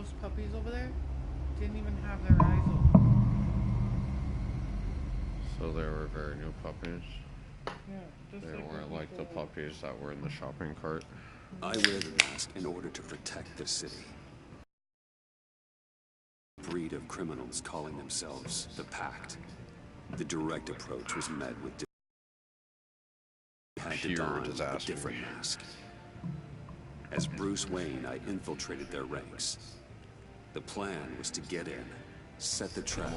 those puppies over there didn't even have their eyes open. So they were very new puppies. Yeah, just They like weren't when like the people- puppies that were in the shopping cart. I wear the mask in order to protect the city. A breed of criminals calling themselves the Pact. The direct approach was met with had to Pure don a disaster. different mask. As Bruce Wayne, I infiltrated their ranks. The plan was to get in, set the trap,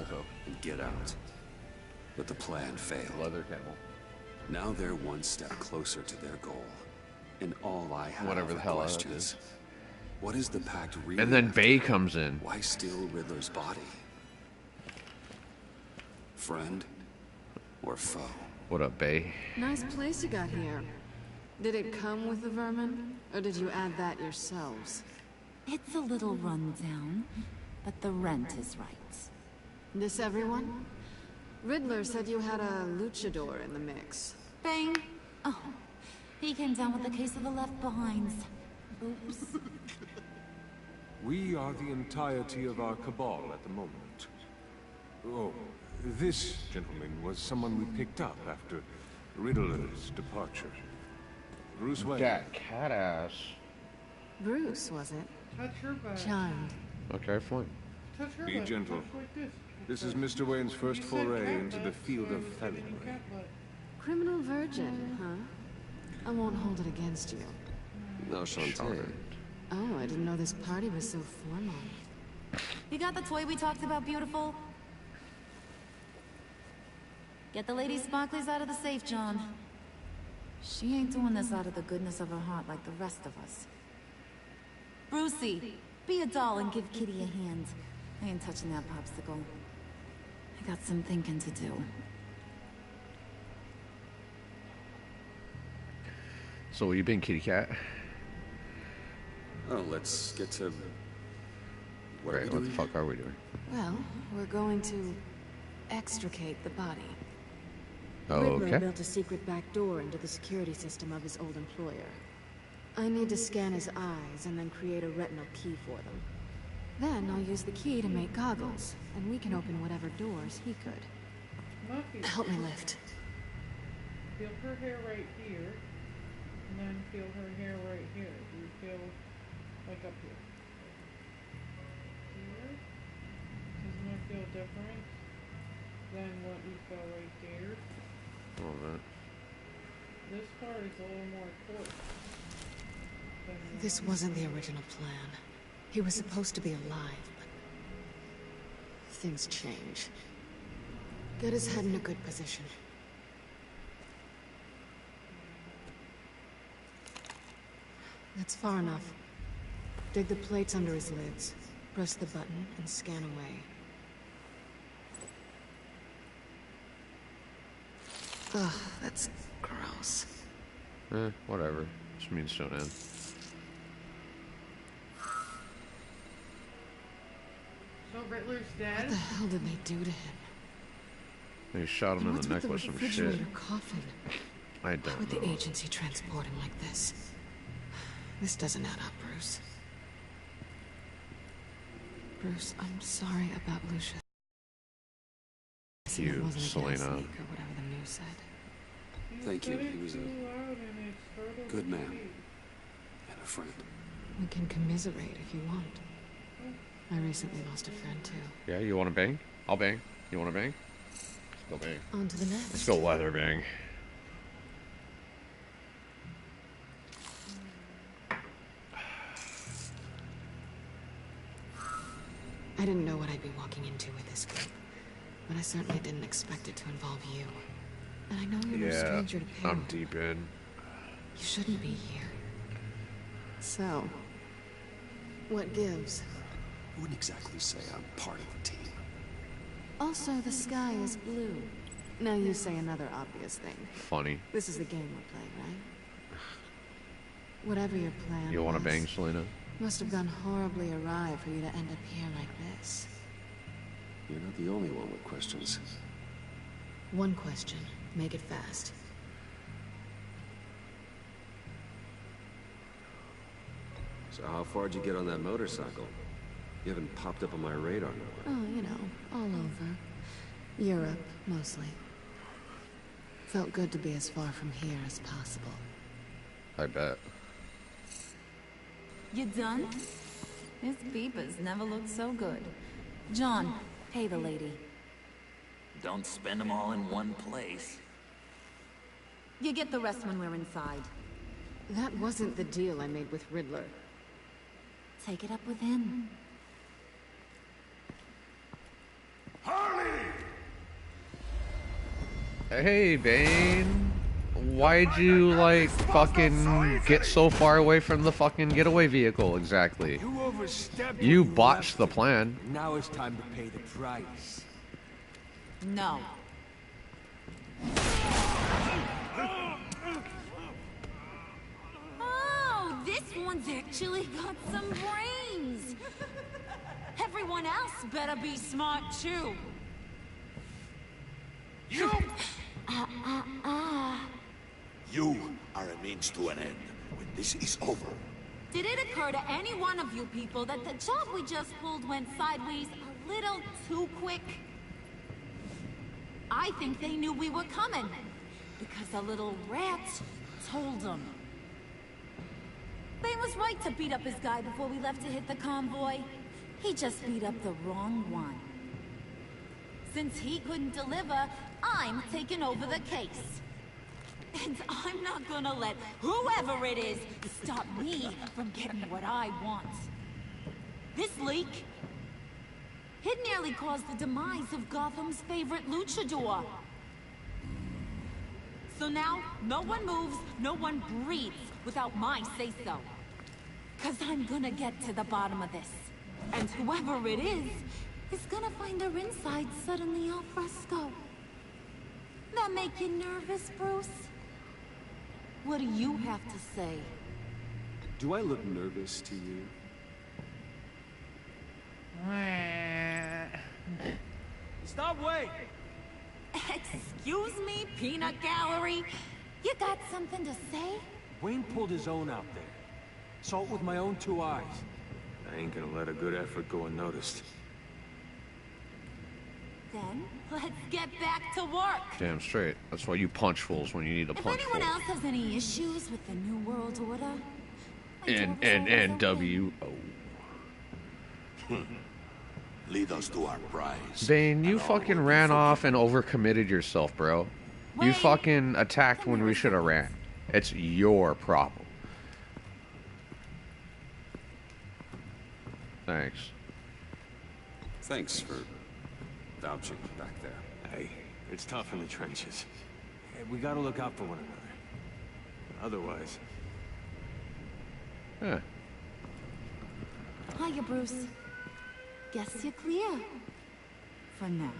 and get out. But the plan failed. Leather camel. Now they're one step closer to their goal. And all I have Whatever the are hell that questions. What is the Pact really And then after? Bay comes in. Why steal Riddler's body? Friend or foe? What up, Bay? Nice place you got here. Did it come with the vermin? Or did you add that yourselves? It's a little rundown, but the rent is right. This everyone? Riddler said you had a luchador in the mix. Bang! Oh, he came down with a case of the left behinds. Oops. We are the entirety of our cabal at the moment. Oh, this gentleman was someone we picked up after Riddler's departure. Bruce Wayne. That cat ass. Bruce, was it? Touch her back. Charmed. Okay, fine. Touch her Be back. gentle. Touch like this. This is Mr. Wayne's first You said foray cat into the butt, field so I of was giving you felonry. cat butt. Criminal virgin, huh? I won't hold it against you. No, Shantae. Oh, I didn't know this party was so formal. You got the toy we talked about, beautiful? Get the lady sparklies out of the safe, John. She ain't doing this out of the goodness of her heart like the rest of us. Brucey, be a doll and give Kitty a hand. I ain't touching that popsicle. I got some thinking to do. So, you been kitty cat? Oh, let's get to... What are we Right, what the doing? fuck are we doing? Well, we're going to extricate the body. Oh, Riddler okay. built a secret back door into the security system of his old employer. I need to scan his eyes and then create a retinal key for them. Then I'll use the key to make goggles, and we can open whatever doors he could. Muffy. Help me lift. Feel her hair right here, and then feel her hair right here. Do you feel like up here? Here? Doesn't it feel different than what you feel right there? A little bit. This part is a little more coarse. than the This one. wasn't the original plan. He was supposed to be alive, but things change. Get his head in a good position. That's far enough. Dig the plates under his lids. Press the button and scan away. Ugh, that's gross. Whatever. Just means don't end. So Riddler's What dead? the hell did they do to him? They shot him in What's the with neck with some shit. refrigerator coffin? I How don't would the know. agency transport him like this? This doesn't add up, Bruce. Bruce, I'm sorry about Lucius. It You, wasn't a gas Selena. leak or whatever the news said. Thank you. said it He was a too loud and it's hurt good him. man. And a friend. We can commiserate if you want. I recently lost a friend too. Yeah, you want to bang? I'll bang. You want to bang? Let's go bang. On to the next. Let's go leather bang. I didn't know what I'd be walking into with this group, but I certainly didn't expect it to involve you. And I know you're no Yeah, stranger to peril. I'm deep in. You shouldn't be here. So, what gives? I wouldn't exactly say I'm part of the team. Also, the sky is blue. Now you say another obvious thing. Funny. This is the game we're playing, right? Whatever your plan You want to was, bang, Selena? must have gone horribly awry for you to end up here like this. You're not the only one with questions. One question. Make it fast. So how far'd you get on that motorcycle? You haven't popped up on my radar no more. Oh, you know, all over. Europe, mostly. Felt good to be as far from here as possible. I bet. You done? His peepers never looked so good. John, pay the lady. Don't spend them all in one place. You get the rest when we're inside. That wasn't the deal I made with Riddler. Take it up with him. Hey, Bane. Why'd you, like, fucking get so far away from the fucking getaway vehicle, exactly? You overstepped. You botched the plan. Now it's time to pay the price. No. Oh, this one's actually got some brains. Everyone else better be smart too. You! You are a means to an end. When this is over, Did it occur to any one of you people that the job we just pulled went sideways a little too quick? I think they knew we were coming, because a little rat told them. Bane was right to beat up his guy before we left to hit the convoy. He just beat up the wrong one. Since he couldn't deliver, I'm taking over the case. And I'm not gonna let whoever it is stop me from getting what I want. This leak, it nearly caused the demise of Gotham's favorite luchador. So now, no one moves, no one breathes without my say-so. 'Cause I'm gonna get to the bottom of this. And whoever it is gonna find their inside suddenly al fresco. That make you nervous, Bruce? What do you have to say? Do I look nervous to you? Stop waiting! Excuse me, peanut gallery? You got something to say? Wayne pulled his own out there. Saw it with my own two eyes. I ain't gonna let a good effort go unnoticed. Then, let's get back to work. Damn straight. That's why you punch fools when you need to If punch anyone fools. else has any issues with the New World Order, my door was always NWO. lead us to our prize. Bane, you and all fucking will be ran off forgiven. and overcommitted yourself, bro. You Wayne, fucking attacked come when here we a should have second. ran. It's your problem. Thanks. Thanks for vouching back there. Hey, it's tough in the trenches. Hey, we gotta look out for one another. Otherwise... Huh. Hiya, Bruce. Guess you're clear. For now.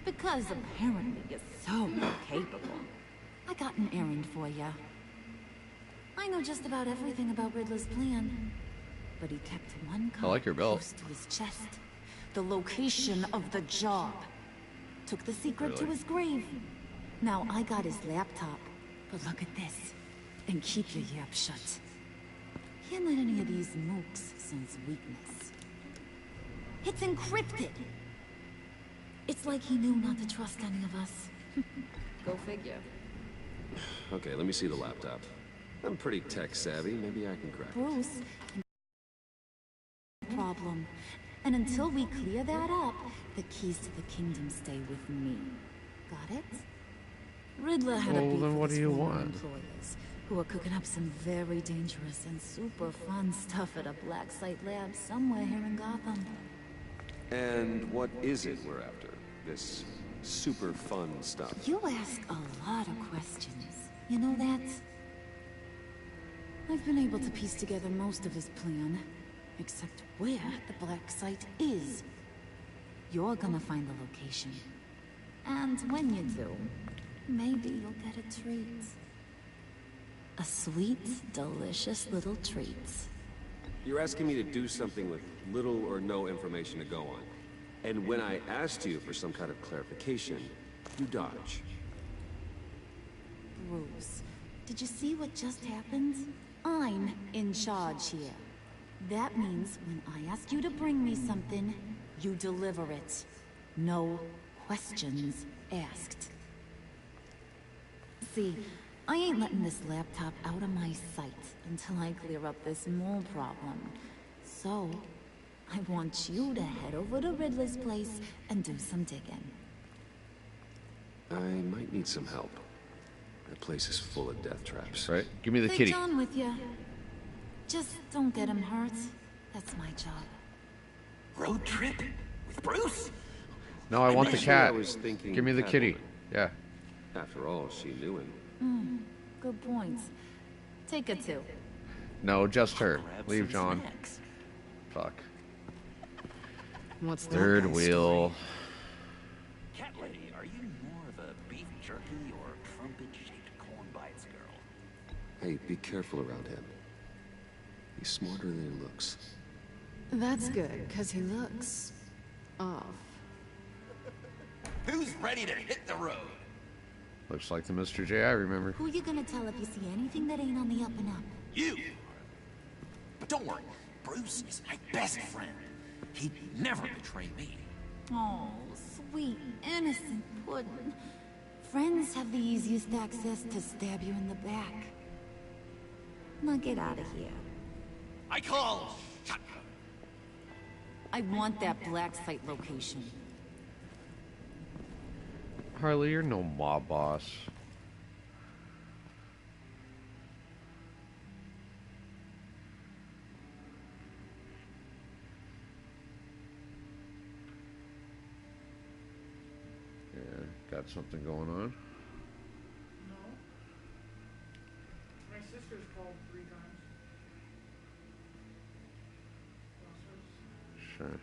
Because apparently you're so capable. I got an errand for ya. I know just about everything about Riddler's plan. But he kept one I like your card belt. close to his chest. The location of the job. Took the secret to Really? his grave. Now I got his laptop. But look at this. And keep your yap shut. Can't let any of these mooks sense weakness. It's encrypted. It's like he knew not to trust any of us. Go figure. Okay, let me see the laptop. I'm pretty tech savvy. Maybe I can crack it. Bruce, problem. And until we clear that up, the keys to the kingdom stay with me. Got it? Riddler had a Well, beef then with what his do you former want? employers, who are cooking up some very dangerous and super fun stuff at a black site lab somewhere here in Gotham. And what is it we're after? This super fun stuff. You ask a lot of questions. You know that? I've been able to piece together most of his plan, except where the black site is. You're gonna find the location. And when you do, maybe you'll get a treat. A sweet, delicious little treat. You're asking me to do something with little or no information to go on. And when I asked you for some kind of clarification, you dodge. Bruce, did you see what just happened? I'm in charge here. That means when I ask you to bring me something, you deliver it. No questions asked. See, I ain't letting this laptop out of my sight until I clear up this mole problem. So, I want you to head over to Riddler's place and do some digging. I might need some help. That place is full of death traps. Right? Give me the Take kitty. John with you. Just don't get him hurt. That's my job. Road trip? With Bruce? No, I want the Actually, I cat. was thinking Give me the kitty. Catwoman. Yeah. After all, she knew him. Good point. Take her too. No, just her. Grab Leave some John. snacks. Fuck. What's that Third guy's wheel. Cat lady, are you more of a beef jerky or trumpet-shaped corn bites girl? Hey, be careful around him. He's smarter than he looks. That's good, because he looks off. Who's ready to hit the road? Looks like the Mr. J I remember. Who you gonna tell if you see anything that ain't on the up and up? You! But don't worry, Bruce is my best friend. He'd never betray me. Oh, sweet, innocent puddin'. Friends have the easiest access to stab you in the back. Now get out of here. I call shotgun. I want that black site location. Harley, you're no mob boss. Yeah, got something going on. No. My sister's called 3 times. Sure.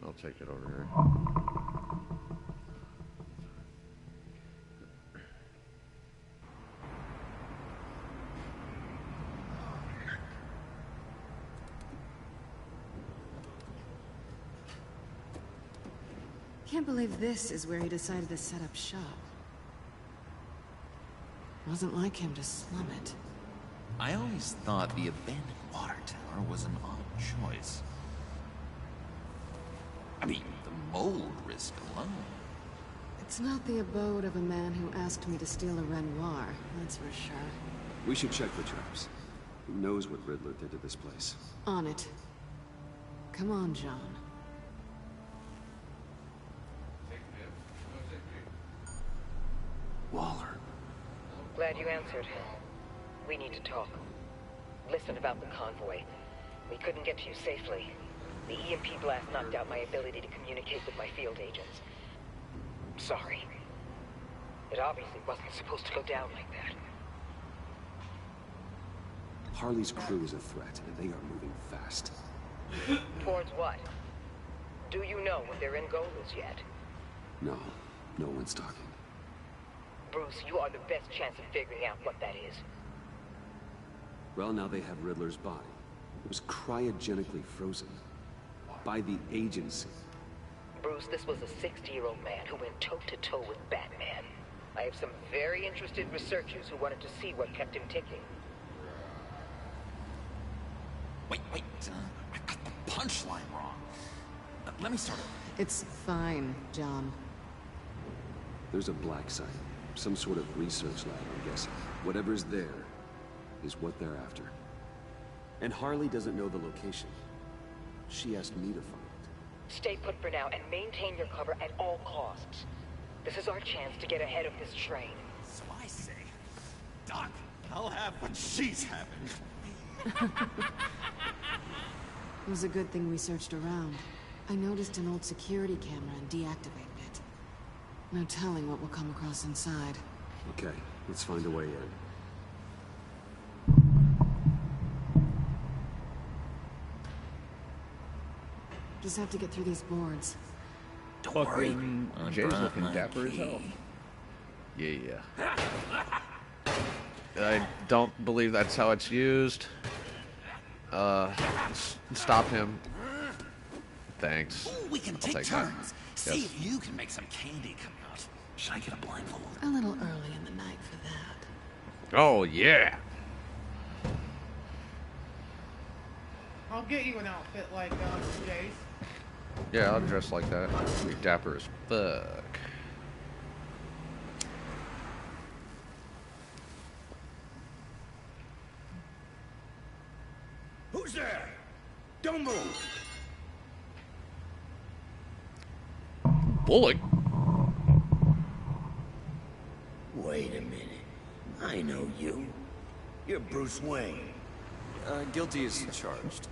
I'll take it over here. Can't believe this is where he decided to set up shop. Wasn't like him to slum it. I always thought the abandoned water tower was an odd choice. I mean, the mold risk alone. It's not the abode of a man who asked me to steal a Renoir, that's for sure. We should check the traps. Who knows what Riddler did to this place? On it. Come on, John. Waller. Glad you answered. We need to talk. Listen about the convoy. We couldn't get to you safely. The EMP blast knocked out my ability to communicate with my field agents. Sorry. It obviously wasn't supposed to go down like that. Harley's crew is a threat, and they are moving fast. Towards what? Do you know what their end goal is yet? No, no one's talking. Bruce, you are the best chance of figuring out what that is. Well, now they have Riddler's body. It was cryogenically frozen. By the agency. Bruce, this was a 60-year-old man who went toe-to-toe with Batman. I have some very interested researchers who wanted to see what kept him ticking. Wait, I got the punchline wrong. Let me start over. It's fine, John. There's a black site. Some sort of research lab, I'm guessing. Whatever's there is what they're after. And Harley doesn't know the location. She asked me to find it. Stay put for now and maintain your cover at all costs. This is our chance to get ahead of this train. So I say, Doc, I'll have what she's having. It was a good thing we searched around. I noticed an old security camera and deactivated it. No telling what will come across inside. Okay, let's find a way in. Just have to get through these boards. Don't worry. Fucking I Jay's brought looking my dapper as hell. key. Yeah. I don't believe that's how it's used. Stop him. Thanks. Ooh, we can I'll take take that. turns. See Yes. if you can make some candy come out. Should I get a blindfold? A little early in the night for that. Oh, yeah. I'll get you an outfit like Jace. Yeah, I'll dress like that. Be dapper as fuck. Who's there? Don't move! Bullock? Wait a minute. I know you. You're Bruce Wayne. Guilty as charged.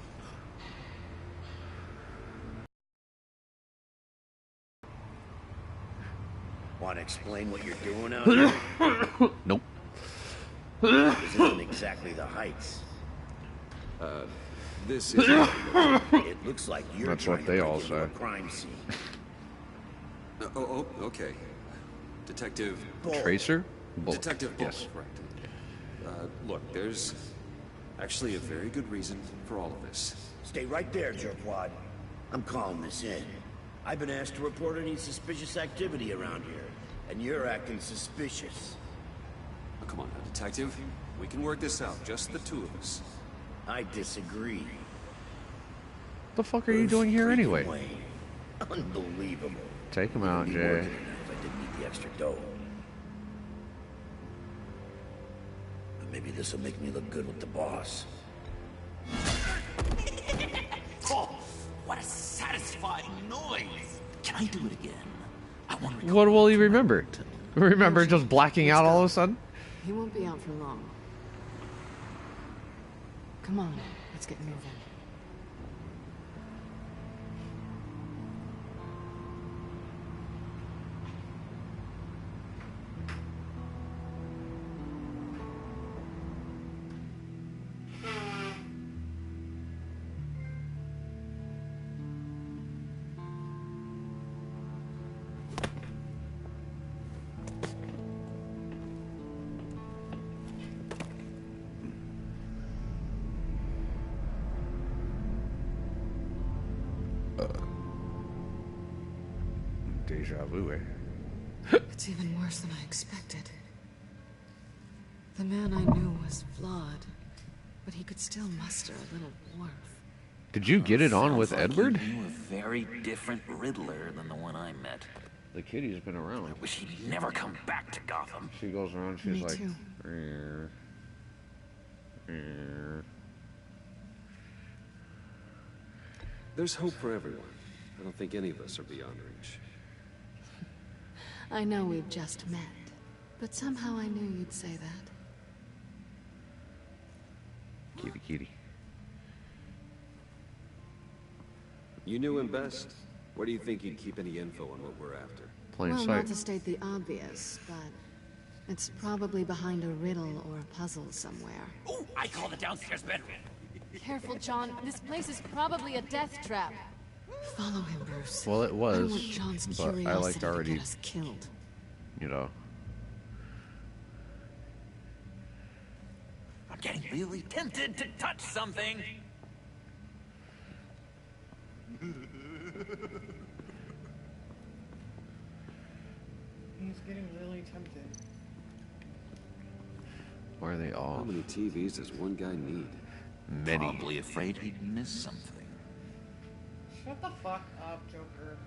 Want to explain what you're doing out here? Nope. This isn't exactly the Heights. This is... It looks like you're That's trying what they to all break into say. a crime scene. okay. Detective... Tracer? Bullock. Detective Bullock, Yes. right. Look, there's actually a very good reason for all of this. Stay right there, jerkwad. I'm calling this in. I've been asked to report any suspicious activity around here, and you're acting suspicious. Oh, come on now, Detective. We can work this out, just the two of us. I disagree. What the fuck are you Bruce doing here freaking anyway? Wayne. Unbelievable. Take him out, Be Jay. working enough if I didn't need the extra dough. But maybe this will make me look good with the boss. Oh, what a satisfying noise! Can I do it again? I want to. What will he remember? Remember just blacking out all of a sudden? He won't be out for long. Come on, let's get moving. Deja vu, eh? It's even worse than I expected. The man I knew was flawed, but he could still muster a little warmth. Did you get it on with Sounds like Edward? You knew a very different Riddler than the one I met. The kitty's been around. I wish he'd never come back to Gotham. She goes around, she's Me like... too. "Rrr, rrr." There's hope for everyone. I don't think any of us are beyond reach. I know we've just met, but somehow I knew you'd say that. Kitty, kitty. You knew him best. Where do you think he'd keep any info on what we're after? Plain Well, sight. not to state the obvious, but it's probably behind a riddle or a puzzle somewhere. Oh, I call the downstairs bedroom. Careful, John. This place is probably a death trap. Follow him, Bruce. Well, it I don't was, want John's but curiosity I like to already, get us killed. you know. I'm getting really tempted to touch something. He's getting really tempted. Why are they How all? many TVs does one guy need? Many. Probably afraid he'd miss something. Shut the fuck up, Joker.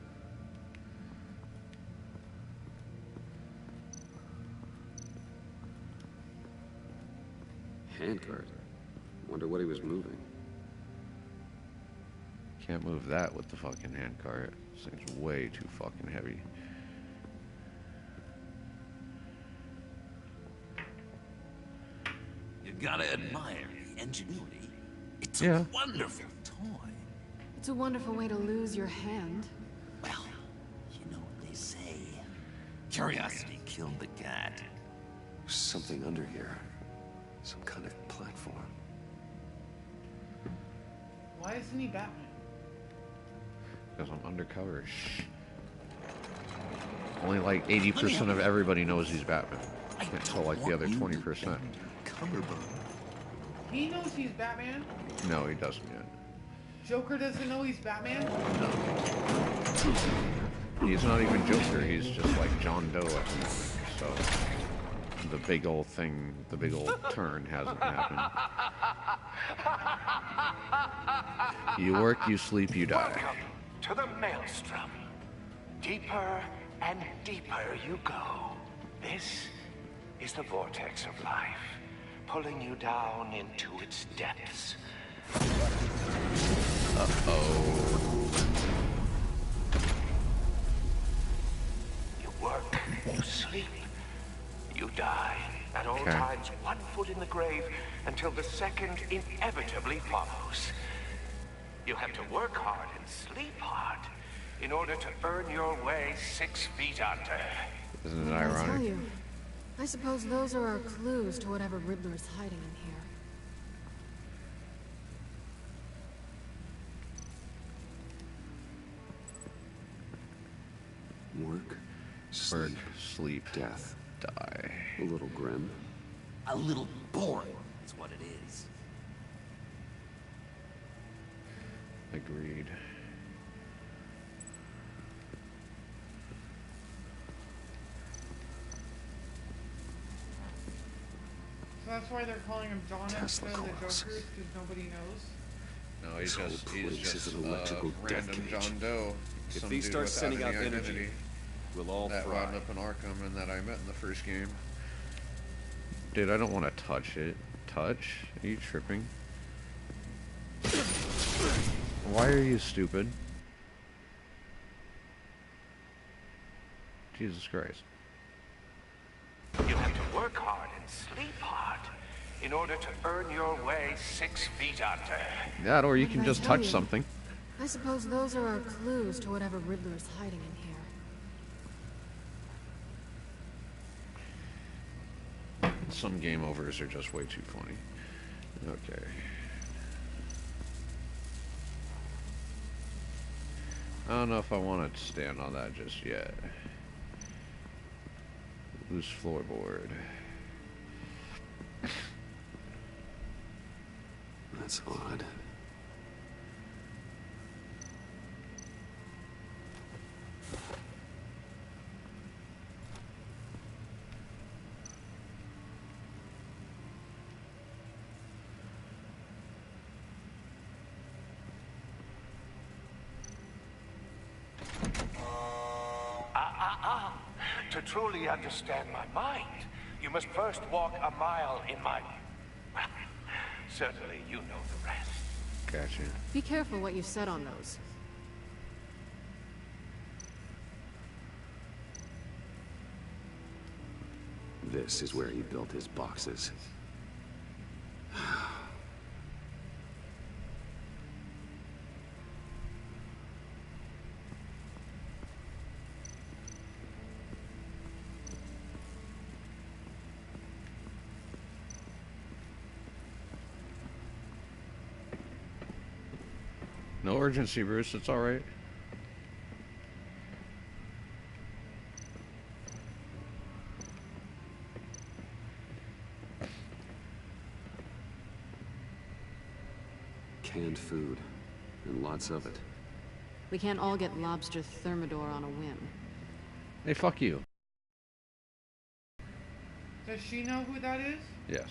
Handcart. Wonder what he was moving. Can't move that with the fucking handcart. This thing's way too fucking heavy. You gotta admire the ingenuity. It's Yeah. a wonderful toy. It's a wonderful way to lose your hand. Well, you know what they say. Curiosity killed the cat. There's something under here. Some kind of platform. Why isn't he Batman? Because I'm undercover. Shh. Only like 80% of everybody knows he's Batman. Can't tell like the other 20%. He knows he's Batman? No, he doesn't yet. Joker doesn't know he's Batman? He's not even Joker, he's just like John Doe at the moment, so... the big old thing, the big old turn hasn't happened. You work, you sleep, you die. Welcome to the Maelstrom. Deeper and deeper you go. This is the vortex of life, pulling you down into its depths. Uh-oh. You work, you sleep, you die. At all times, 1 foot in the grave until the second inevitably follows. You have to work hard and sleep hard in order to earn your way 6 feet under. Isn't it I tell ironic? you, I suppose those are our clues to whatever Riddler is hiding in here. Work, sleep, death, die. A little grim. A little boring, is what it is. Agreed. So that's why they're calling him John instead of the Jokers, because nobody knows. No, he's This just, whole he's place just is an electrical death random cage. John Doe. If Some these dude start without sending any out energy, identity. we'll all that fry. wound up in Arkham and that I met in the first game. Dude, I don't want to touch it. Touch? Are you tripping? Why are you stupid? Jesus Christ. You have to work hard and sleep hard in order to earn your way 6 feet under. That, or you What can did I just tell touch you? something. I suppose those are our clues to whatever Riddler is hiding in here. Some game overs are just way too funny. Okay. I don't know if I want to stand on that just yet. Loose floorboard. That's odd. To truly understand my mind, you must first walk a mile in my... Well, certainly you know the rest. Gotcha. Be careful what you said on those. This is where he built his boxes. No urgency, Bruce. It's all right. Canned food, and lots of it. We can't all get lobster thermidor on a whim. Hey, fuck you. Does she know who that is? Yes.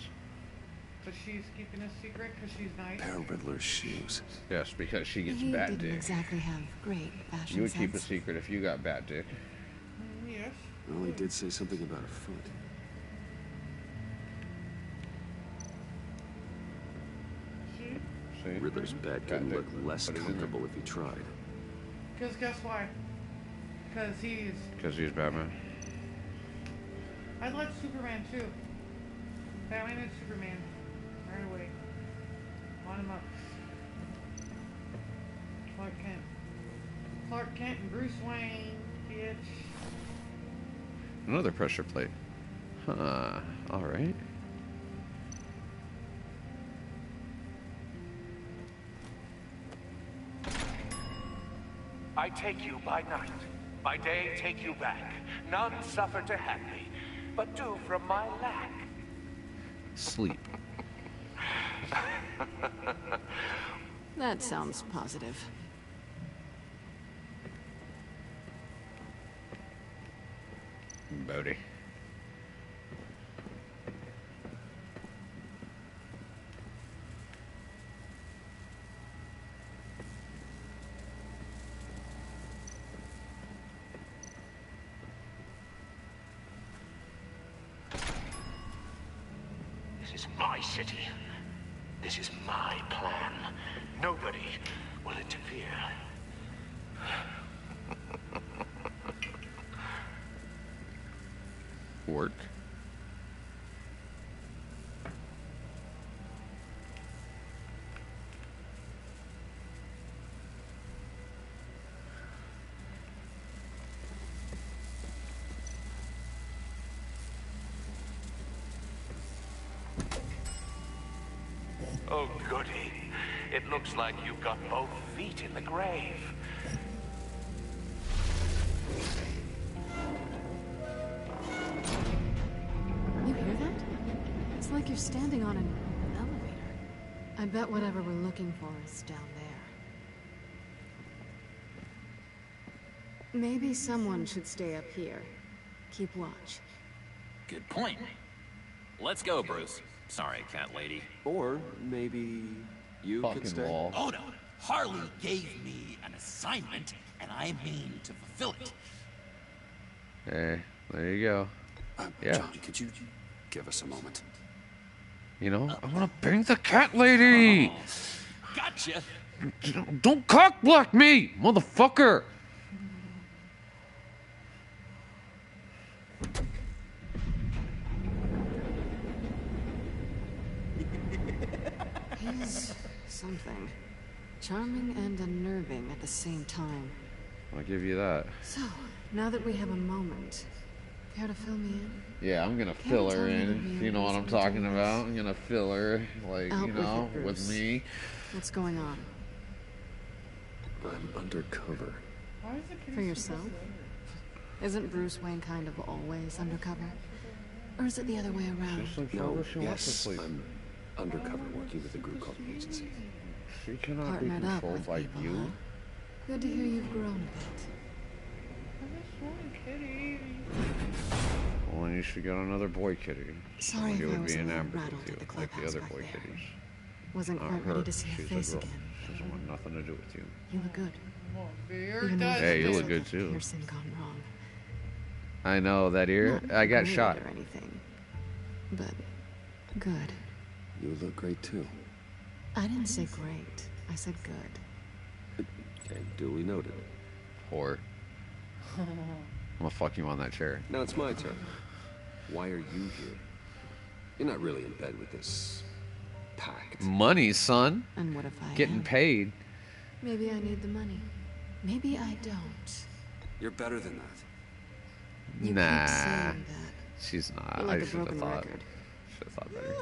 But she's keeping a secret because she's nice? Pair of Riddler's shoes. Yes, because she gets He bat didn't dick. exactly have great fashion You would keep a sense. secret if you got bat dick. Yes. Well, he did say something about a foot. See? See? Riddler's bed couldn't look less comfortable if he tried. Because guess why? Because he's... Because he's Batman. I'd let Superman too. Batman and Superman. Right away. Line him up. Clark Kent. Clark Kent and Bruce Wayne, bitch. Another pressure plate. Huh. Alright. I take you by night. By day, take you back. None suffer to have me, but do from my lack. Sleep. That sounds positive. Bodie. This is my city. This is my plan. Nobody will interfere. Work. Oh, goody. It looks like you've got both feet in the grave. You hear that? It's like you're standing on an elevator. I bet whatever we're looking for is down there. Maybe someone should stay up here. Keep watch. Good point. Let's go, Bruce. Sorry, cat lady. Or maybe you could stay. Oh no, Harley gave me an assignment, and I mean to fulfill it. Hey, there you go. Yeah. John, could you give us a moment? You know, I want to bang the cat lady. Gotcha. Don't cock block me, motherfucker. He's something. Charming and unnerving at the same time. I'll give you that. So, now that we have a moment, care to fill me in? Yeah, I'm gonna fill her in. You know what I'm talking about? I'm gonna fill her, like, Out you know, with it, with Bruce. me. What's going on? I'm undercover. Why is it For yourself? Isn't Bruce Wayne kind of always undercover? Or is it the other way around? No, yes, I'm undercover working with a group called the Agency. She cannot be Partnered up controlled with by people, you. huh? Good to hear you've grown a bit. Well, then you should get another boy kitty. Sorry Somebody if I would was be a little enamored rattled with you, at the like the clubhouse other back boy there. kitties. Wasn't Not quite her. ready to see She's your face a girl. again. She doesn't want nothing to do with you. You look good. Beer Even though Hey, you there's look good too. piercing gone wrong. I know that ear. Not I got great shot. or anything, but good. You look great too. I didn't say great. I said good. Okay, duly noted. Whore. I'm gonna fuck you on that chair. Now it's my turn. Why are you here? You're not really in bed with this pact. Money, son. And what if I Getting am? paid. Maybe I need the money. Maybe I don't. You're better than that. You Nah. keep saying that. She's not. You're like I a should have broken thought. record. Should have thought better.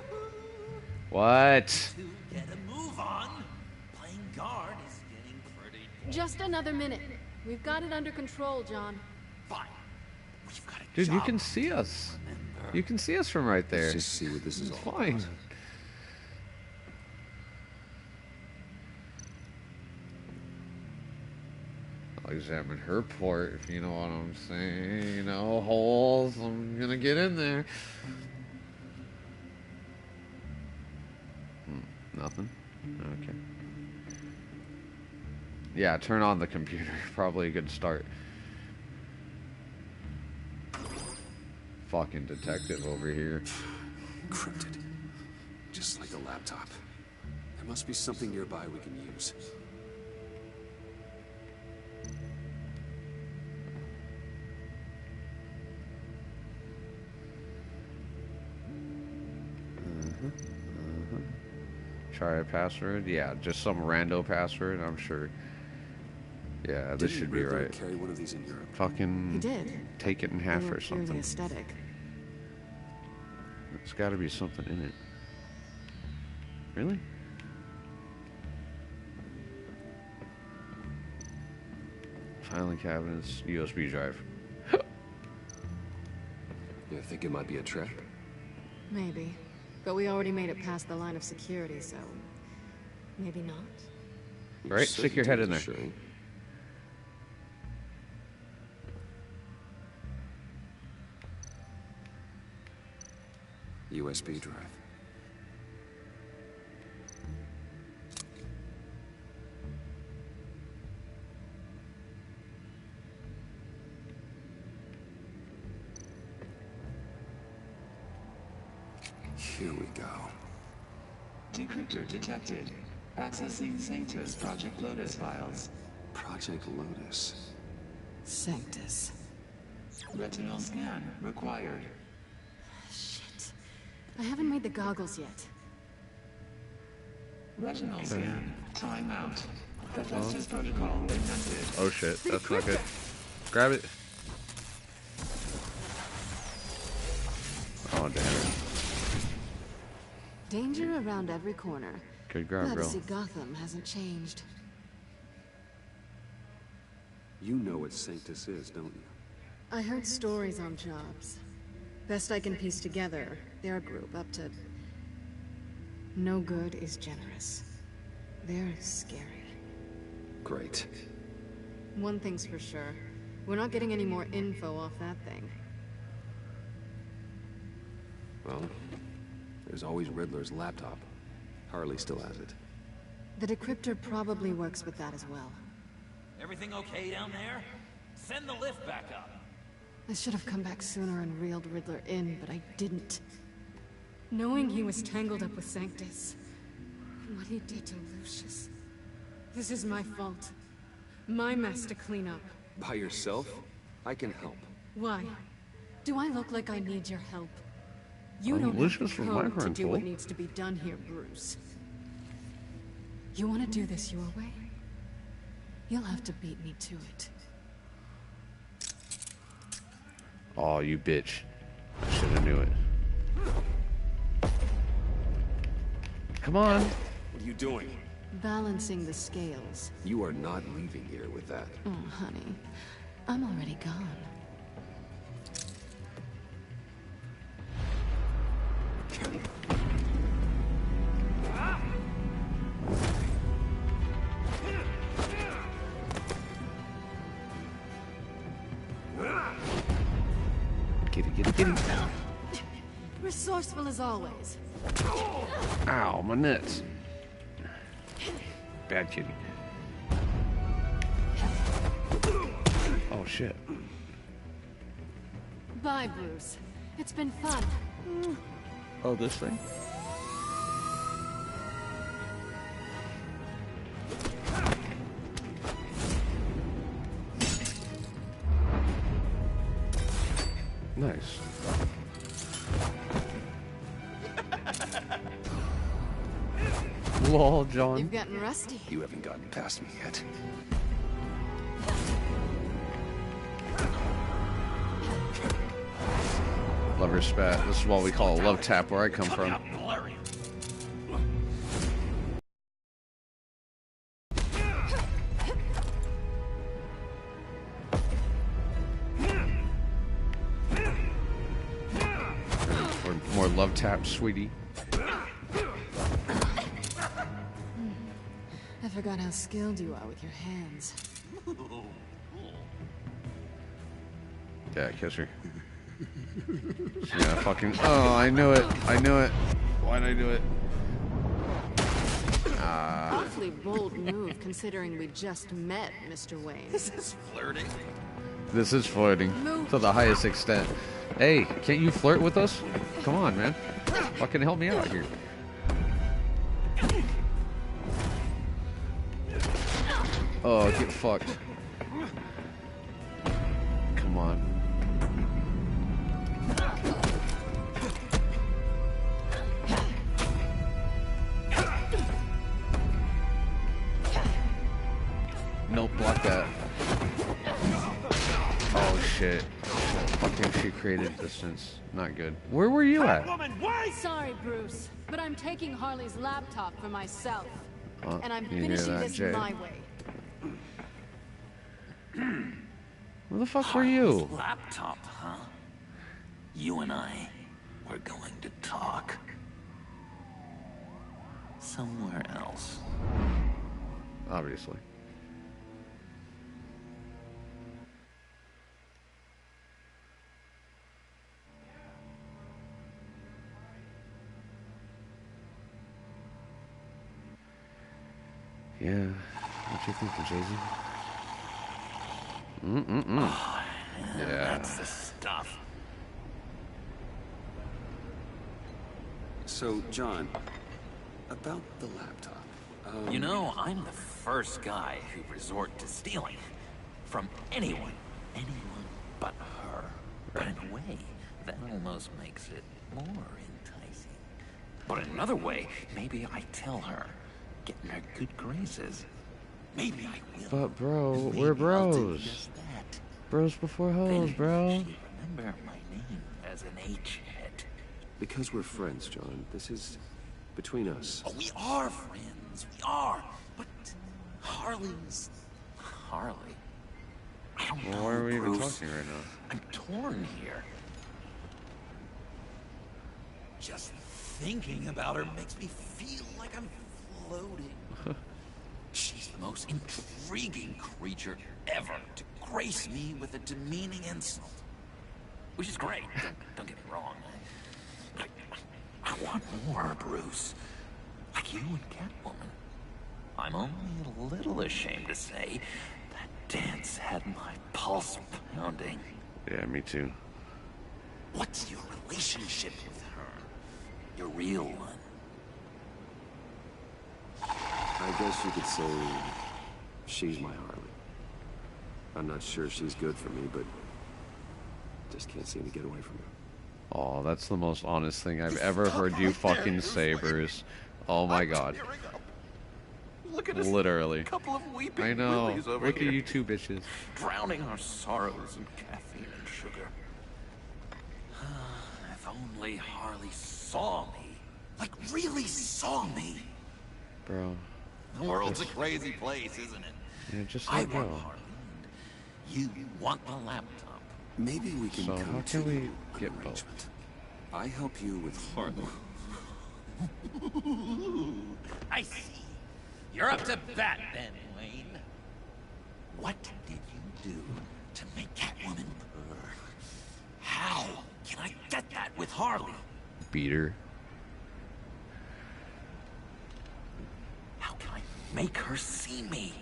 What? Get a move on. Playing guard is getting pretty. Just another minute. We've got it under control, John. Fine. We've got a Dude, you job. can see us. You can see us from right there. Let's just see what this is It's all fine. about. I'll examine her port, if you know what I'm saying. You know, holes. I'm gonna get in there. Nothing? Okay. Yeah, turn on the computer. Probably a good start. Fucking detective over here. Encrypted. Just like the laptop. There must be something nearby we can use. Try a password? Yeah, just some rando password, I'm sure. Yeah, this should be right. Carry one of these in Europe. Fucking He did. take it in They half were or purely something. aesthetic. There's gotta be something in it. Really? Filing cabinets, USB drive. You think it might be a trap? Maybe. But we already made it past the line of security, so maybe not. Right? Stick your head in there. Assuring. USB drive. Here we go. Decryptor detected. Accessing Sanctus Project Lotus files. Project Lotus. Sanctus. Retinal scan required. Shit. I haven't made the goggles yet. Retinal scan. Time out. Hephaestus protocol invented. Oh shit, that's not good. Grab it. Oh damn it. Danger around every corner. Good grab, Glad bro. to see Gotham hasn't changed. You know what Sanctus is, don't you? I heard stories on jobs. Best I can piece together, their group up to... No good is generous. They're scary. Great. One thing's for sure. We're not getting any more info off that thing. Well, there's always Riddler's laptop. Harley still has it. The decryptor probably works with that as well. Everything okay down there? Send the lift back up. I should have come back sooner and reeled Riddler in, but I didn't. Knowing he was tangled up with Sanctus, and what he did to Lucius. This is my fault. My mess to clean up. By yourself? I can help. Why? Do I look like I need your help? You don't Lucius have was the my code to friend, do fool. what needs to be done here, Bruce. You want to do this your way? You'll have to beat me to it. Oh, you bitch. I should have knew it. Come on. What are you doing? Balancing the scales. You are not leaving here with that. Oh, honey. I'm already gone. Get it. Resourceful as always. Ow, my nuts. Bad kitty. Oh shit. Bye, Bruce. It's been fun. Oh, this thing? Nice. Lol, John. You've gotten rusty. You haven't gotten past me yet. Lover spat. This is what we call a love tap where I come from. Or more love tap, sweetie. I forgot how skilled you are with your hands. Yeah, kiss her. Yeah, fucking. Oh, I knew it. Why'd I do it? Awfully bold move, considering we just met, Mr. Wayne. This is flirting. This is flirting to the highest extent. Hey, can't you flirt with us? Come on, man. Fucking help me out here. Oh, get fucked. Come on. Nope, block that. Oh shit. Fucking she created distance. Not good. Where were you at? Sorry, Bruce, but I'm taking Harley's laptop for myself. And I'm you hear finishing that, this Jay? my way. Where the fuck were you? Laptop, huh? You and I, we're going to talk. Somewhere else. Obviously. Yeah. What you thinking, Jay-Z? Oh, yeah. That's the stuff. So, John, about the laptop. You know, I'm the first guy who resort to stealing. From anyone. Anyone but her. But in a way, that almost makes it more enticing. But in another way, maybe I tell her. Get in her good graces. Maybe I will. But bro, Maybe we're I'll do bros. just that. Bros before hoes, Then bro. she'd remember my name as an H-head. Because we're friends, John. This is between us. Oh, we are friends. We are. But Harley's... Harley? I don't know, Why are we even Bruce. talking right now? I'm torn here. Just thinking about her makes me feel like I'm floating. She's the most intriguing creature ever to grace me with a demeaning insult. Which is great, don't get me wrong. I want more, Bruce. Like you and Catwoman. I'm only a little ashamed to say that dance had my pulse pounding. Yeah, me too. What's your relationship with her? Your real one? I guess you could say she's my Harley. I'm not sure she's good for me, but just can't seem to get away from her. Oh, that's the most honest thing I've ever heard you fucking say, Bruce. Oh my god. Look at us. Literally. Couple of weeping I know. willies over Look here. at you two bitches. Drowning our sorrows in caffeine and sugar. If only Harley saw me. Like, really saw me. Bro. The world's a crazy place, isn't it? Yeah, just I let want go. Harley. You want the laptop. Maybe we can So come how to can we an get both? arrangement. I help you with Harley. I see. You're up to bat then, Wayne. What did you do to make Catwoman purr? How can I get that with Harley? Beat her. How can I make her see me?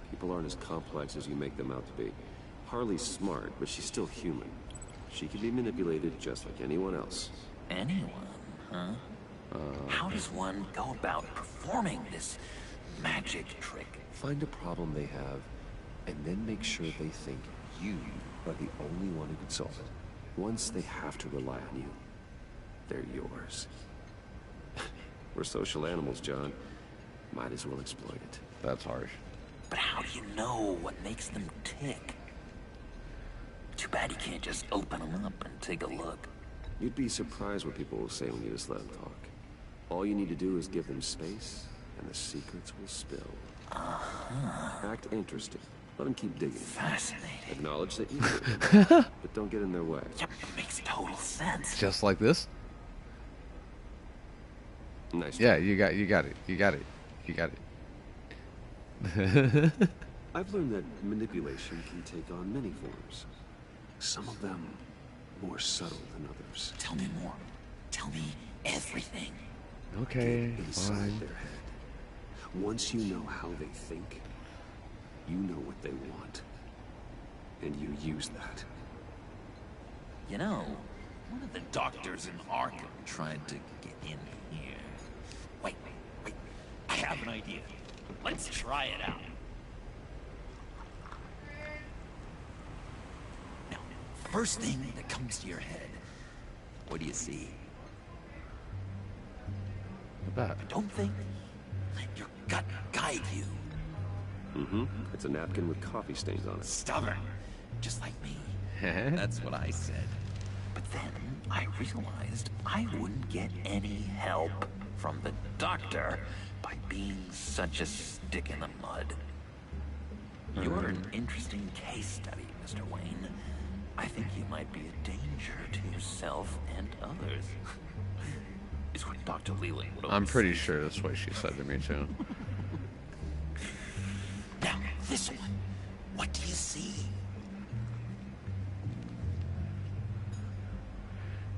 People aren't as complex as you make them out to be. Harley's smart, but she's still human. She can be manipulated just like anyone else. Anyone, huh? How does one go about performing this magic trick? Find a problem they have, and then make sure they think you are the only one who can solve it. Once they have to rely on you, they're yours. We're social animals, John. Might as well exploit it. That's harsh. But how do you know what makes them tick? Too bad you can't just open them up and take a look. You'd be surprised what people will say when you just let them talk. All you need to do is give them space, and the secrets will spill. Act interesting. Let them keep digging. Fascinating. Acknowledge that you do, but don't get in their way. Yep, it makes total sense. Just like this? Nice. Yeah, you got it. You got it. You got it. I've learned that manipulation can take on many forms. Some of them more subtle than others. Tell me more. Tell me everything. Okay, Get inside fine. their head. Once you know how they think, you know what they want. And you use that. You know, one of the doctors in Arkham tried to get in here. Wait. I have an idea. Let's try it out. Now, first thing that comes to your head, what do you see? About. Don't think. Let your gut guide you. Mm-hmm. It's a napkin with coffee stains on it. Stubborn. Just like me. That's what I said. But then I realized I wouldn't get any help from the doctor by being such a stick in the mud. You're an interesting case study, Mr. Wayne. I think you might be a danger to yourself and others. Is what Dr. Leland would always I'm pretty say. sure that's what she said to me too. Now, this one. What do you see?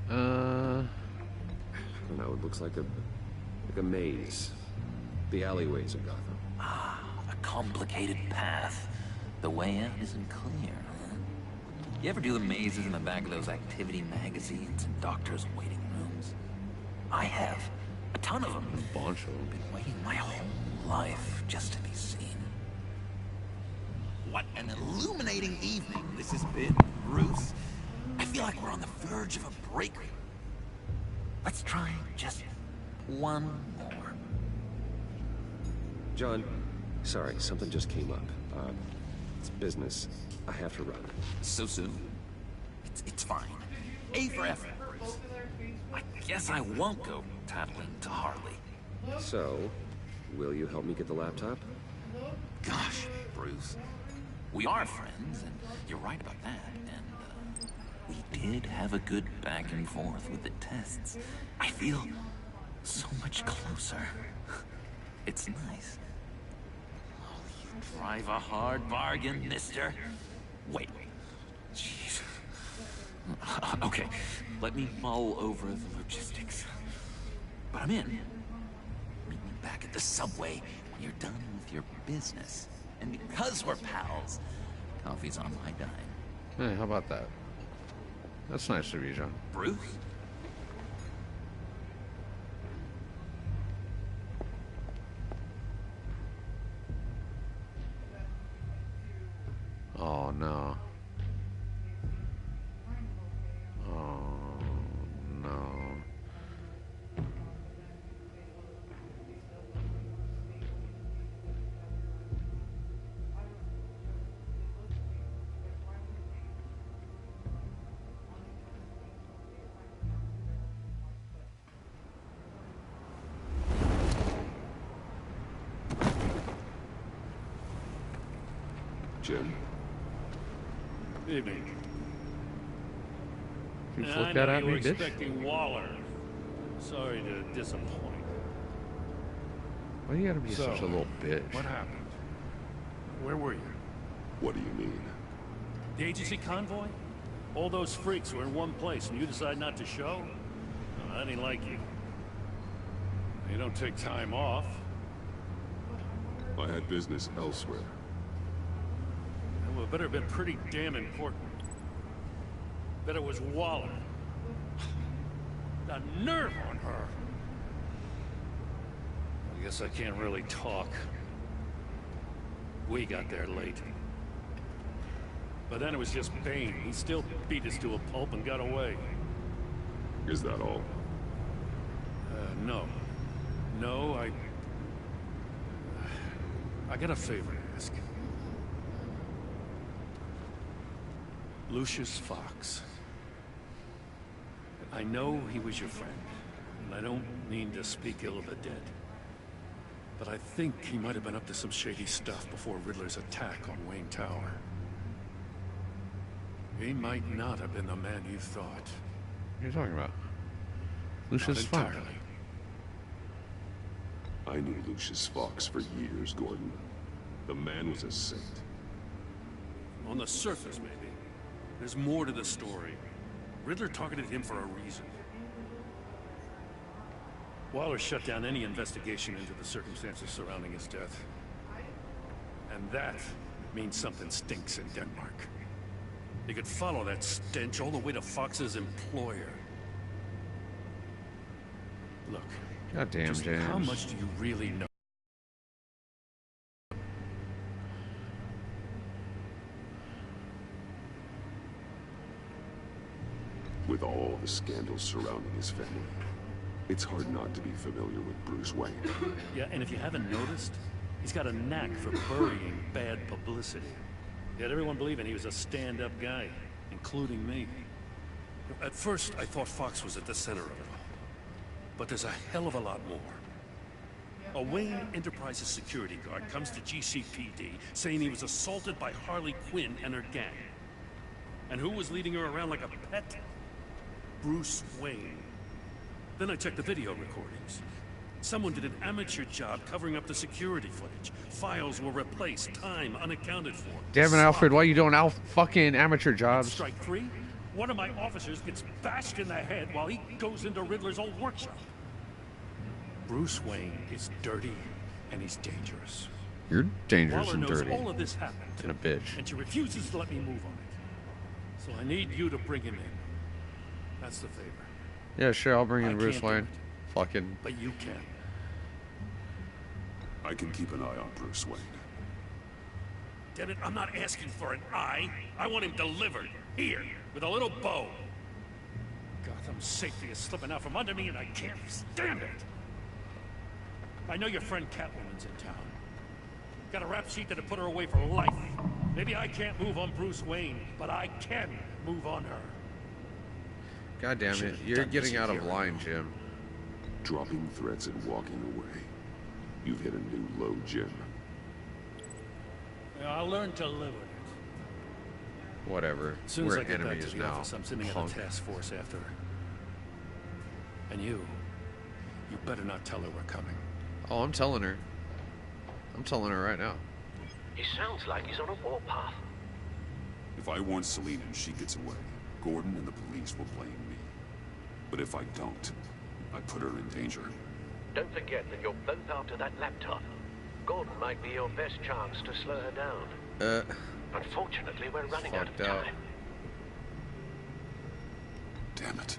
I don't know, it looks like a maze. The alleyways of Gotham. Ah, a complicated path. The way out isn't clear, huh? You ever do the mazes in the back of those activity magazines and doctors' waiting rooms? I have. A ton of them. A bunch of them. Been waiting my whole life just to be seen. What an illuminating evening this has been, Bruce. I feel like we're on the verge of a break. Let's try just one more. John, sorry, something just came up. It's business. I have to run. So soon? It's fine. A for effort, Bruce. I guess I won't go tattling to Harley. So, will you help me get the laptop? Gosh, Bruce. We are friends, and you're right about that. And we did have a good back and forth with the tests. I feel so much closer. It's nice. Oh, you drive a hard bargain, mister. Wait. Jeez. Okay, let me mull over the logistics. But I'm in. Meet me back at the subway when you're done with your business. And because we're pals, coffee's on my dime. Hey, how about that? That's nice of you, John. Bruce? Oh, no. Oh, no. Jim? Evening. You I flipped know that at you me, were bitch. expecting Waller. Sorry to disappoint. Why you gotta be such a little bitch? What happened? Where were you? What do you mean? The agency convoy? All those freaks were in one place and you decide not to show? No, I didn't like you. You don't take time off. I had business elsewhere. Well, it better have been pretty damn important. Bet it was Waller. The nerve on her! I guess I can't really talk. We got there late. But then it was just Bane. He still beat us to a pulp and got away. Is that all? No. No, I got a favor to ask. Lucius Fox. I know he was your friend, and I don't mean to speak ill of the dead. But I think he might have been up to some shady stuff before Riddler's attack on Wayne Tower. He might not have been the man you thought. What are you talking about? Lucius Not Fox. entirely. I knew Lucius Fox for years, Gordon. The man was a saint. On the surface, maybe. There's more to the story. Riddler targeted him for a reason. Waller shut down any investigation into the circumstances surrounding his death. And that means something stinks in Denmark. You could follow that stench all the way to Fox's employer. Look, Goddamn, just James. how much do you really know? With all the scandals surrounding his family, it's hard not to be familiar with Bruce Wayne. Yeah, and if you haven't noticed, he's got a knack for burying bad publicity. He had everyone believing he was a stand-up guy, including me. At first, I thought Fox was at the center of it all. But there's a hell of a lot more. A Wayne Enterprises security guard comes to GCPD saying he was assaulted by Harley Quinn and her gang. And who was leading her around like a pet? Bruce Wayne. Then I checked the video recordings. Someone did an amateur job covering up the security footage. Files were replaced, time unaccounted for. Damn it, Alfred, why you doing fucking amateur jobs? Strike 3, one of my officers gets bashed in the head while he goes into Riddler's old workshop. Bruce Wayne is dirty and he's dangerous. You're dangerous Waller and knows dirty. all of this happened. And a bitch. And she refuses to let me move on it. So I need you to bring him in. That's the favor. Yeah, sure, I'll bring in I Bruce can't do Wayne. it. fucking... But you can. I can keep an eye on Bruce Wayne. Damn it, I'm not asking for an eye. I want him delivered. Here, with a little bow. Gotham safety is slipping out from under me and I can't stand it. I know your friend Catwoman's in town. Got a rap sheet that'll put her away for life. Maybe I can't move on Bruce Wayne, but I can move on her. God damn it, you're getting out of line, Jim. Dropping threats and walking away. You've hit a new low, Jim. Yeah, I'll learn to live with it. Whatever. As soon as We're I get back enemies to the now. office, I'm sending out a task force after her. And you better not tell her we're coming. Oh, I'm telling her. I'm telling her right now. He sounds like he's on a warpath. If I warn Selina and she gets away, Gordon and the police will blame me. But if I don't, I put her in danger. Don't forget that you're both after that laptop. Gordon might be your best chance to slow her down. Unfortunately, we're running out of time. Damn it.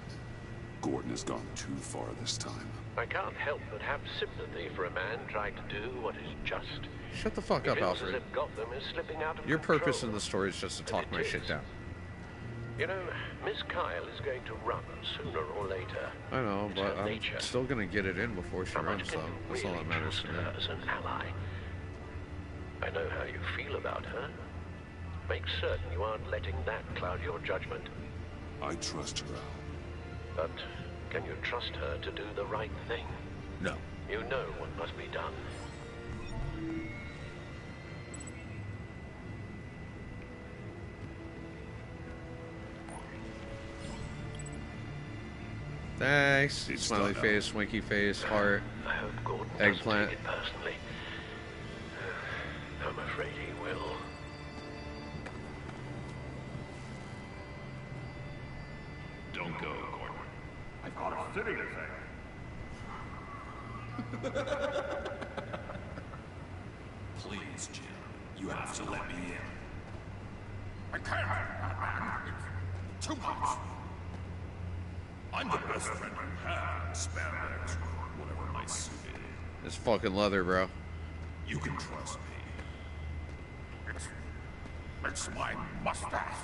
Gordon has gone too far this time. I can't help but have sympathy for a man trying to do what is just. Shut the fuck up, Alfred. As if Gotham is slipping out of Your control. purpose in the story is just to talk my shit down. You know, Miss Kyle is going to run sooner or later. I know, It's but her I'm nature. still gonna get it in before she How much runs, can though. you That's all really that matters trust to me. her as an ally? I know how you feel about her. Make certain you aren't letting that cloud your judgment. I trust her, Al. But can you trust her to do the right thing? No. You know what must be done. Thanks. Smiley face, winky face, heart, I hope Gordon eggplant. doesn't take it personally. I'm afraid he will. Don't go, Gordon. I've got a city to save. Please, Jim. You have to let me in. I can't. It's too much. I'm the best friend you have. Spandex, whatever my suit is. It's fucking leather, bro. You can trust me. It's my mustache.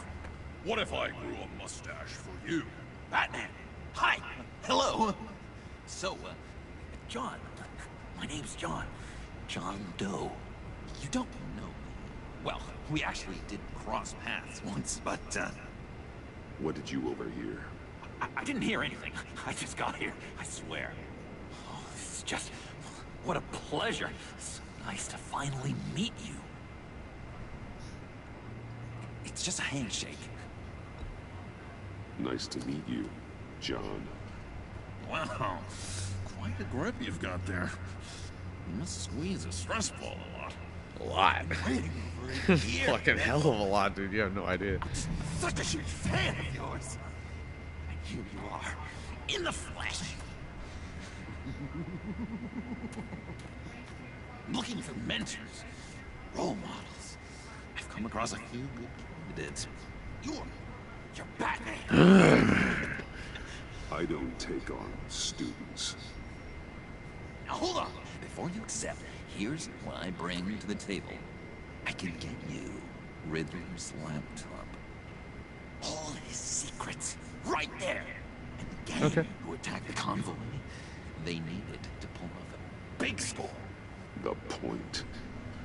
What if I grew a mustache for you? Batman. Hi. Hello. So, John. My name's John. John Doe. You don't know me. Well, we actually did cross paths once, but, What did you overhear? I didn't hear anything. I just got here, I swear. Oh, this is just... what a pleasure. So nice to finally meet you. It's just a handshake. Nice to meet you, John. Wow. Quite a grip you've got there. You must squeeze a stress ball a lot. A lot. Waiting for a year, Fucking hell of a lot, dude. You have no idea. Such a huge fan of yours. And here you are, in the flesh. Looking for mentors, role models. I've come across a few good candidates. You're Batman. I don't take on students. Now hold on. Before you accept, here's what I bring to the table. I can get you Riddler's laptop. All his secrets, right there. And the gang who attacked the convoy, they needed to pull off a big score. The point.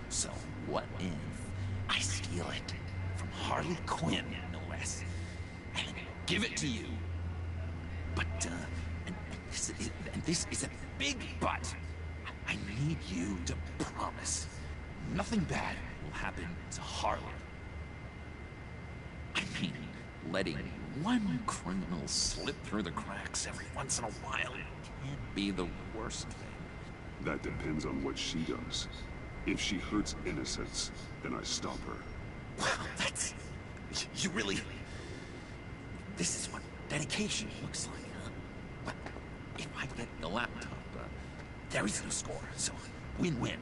So what if I steal it from Harley Quinn, no less, and give it to you? But, and this is a big but. I need you to promise nothing bad will happen to Harley. I mean, letting one criminal slip through the cracks every once in a while can't be the worst thing. That depends on what she does. If she hurts innocents, then I stop her. Wow, that's... you really... This is what dedication looks like, huh? But if I get the laptop, there is no score, so win-win.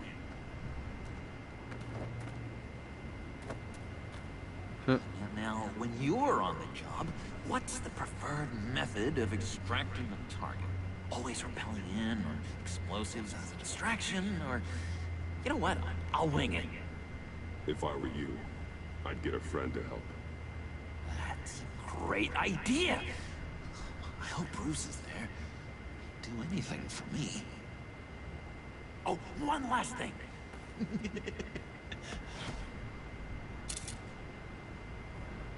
Now, when you're on the job, what's the preferred method of extracting the target? always repelling in, or explosives as a distraction, or... You know what? I'll wing it. If I were you, I'd get a friend to help. That's a great idea! I hope Bruce is there. Do anything for me. Oh, one last thing.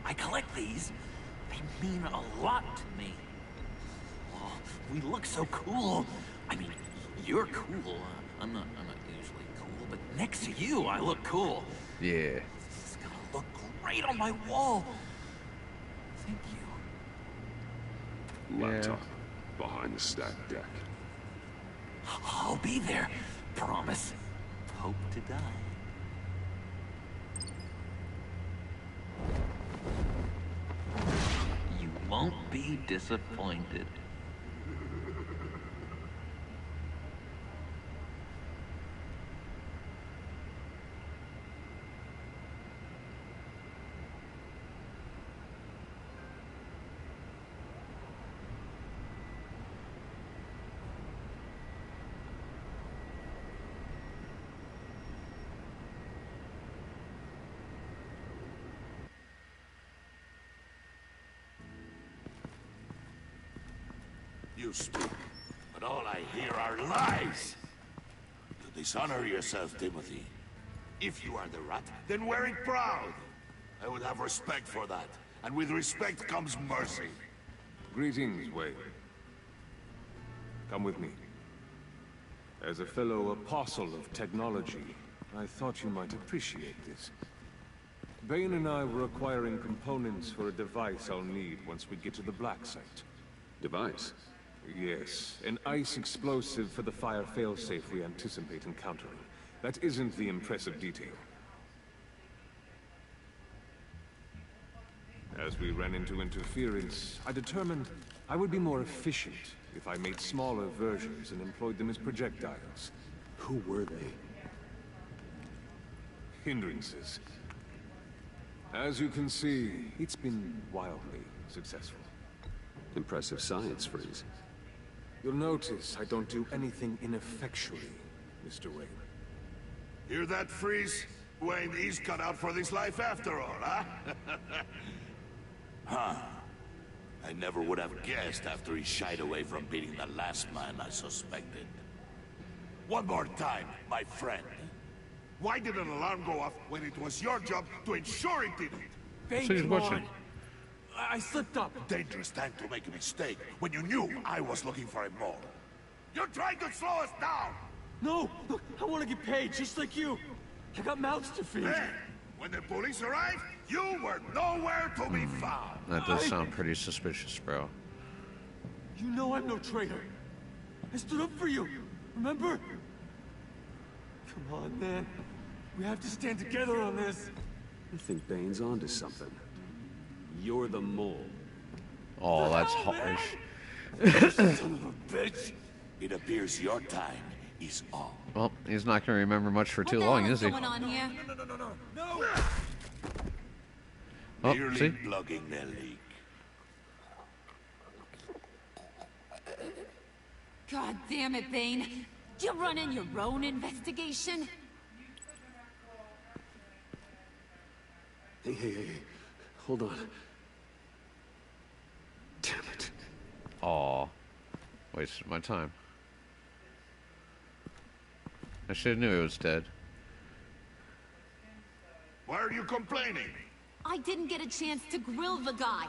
I collect these. They mean a lot to me. Oh, we look so cool. I mean, you're cool. I'm not usually cool, but next to you, I look cool. Yeah. This is gonna look great on my wall. Thank you. Laptop behind the stacked deck. I'll be there. Promise. Hope to die. You won't be disappointed. You speak, but all I hear are lies. You dishonor yourself, Timothy. If you are the rat, then wear it proud. I would have respect for that, and with respect comes mercy. Greetings, Wayne. Come with me. As a fellow apostle of technology, I thought you might appreciate this. Bane and I were acquiring components for a device I'll need once we get to the Black Site. Device? Yes, an ice explosive for the fire failsafe we anticipate encountering. That isn't the impressive detail. As we ran into interference, I determined I would be more efficient if I made smaller versions and employed them as projectiles. Who were they? Hindrances. As you can see, it's been wildly successful. Impressive science, Freeze. You'll notice I don't do anything ineffectually, Mr. Wayne. Hear that, Freeze? Wayne, he's cut out for this life after all, huh? Huh. I never would have guessed after he shied away from beating the last man I suspected. One more time, my friend. Why did an alarm go off when it was your job to ensure it didn't? Come on. I slipped up. Dangerous time to make a mistake when you knew I was looking for him more. You're trying to slow us down! No! Look, I want to get paid just like you. I got mouths to feed. Then, when the police arrived, you were nowhere to be found. That does sound pretty suspicious, bro. You know I'm no traitor. I stood up for you, remember? Come on, man. We have to stand together on this. I think Bane's onto something. You're the mole. Oh, that's harsh. Son of a bitch! It appears your time is up. Well, he's not going to remember much for too long, is he? What's going on here? No! Oh, Merely see? plugging their leak. God damn it, Bane. You running your own investigation? Hey. Hold on. Damn it. Aw. Wasted my time. I should have knew he was dead. Why are you complaining? I didn't get a chance to grill the guy.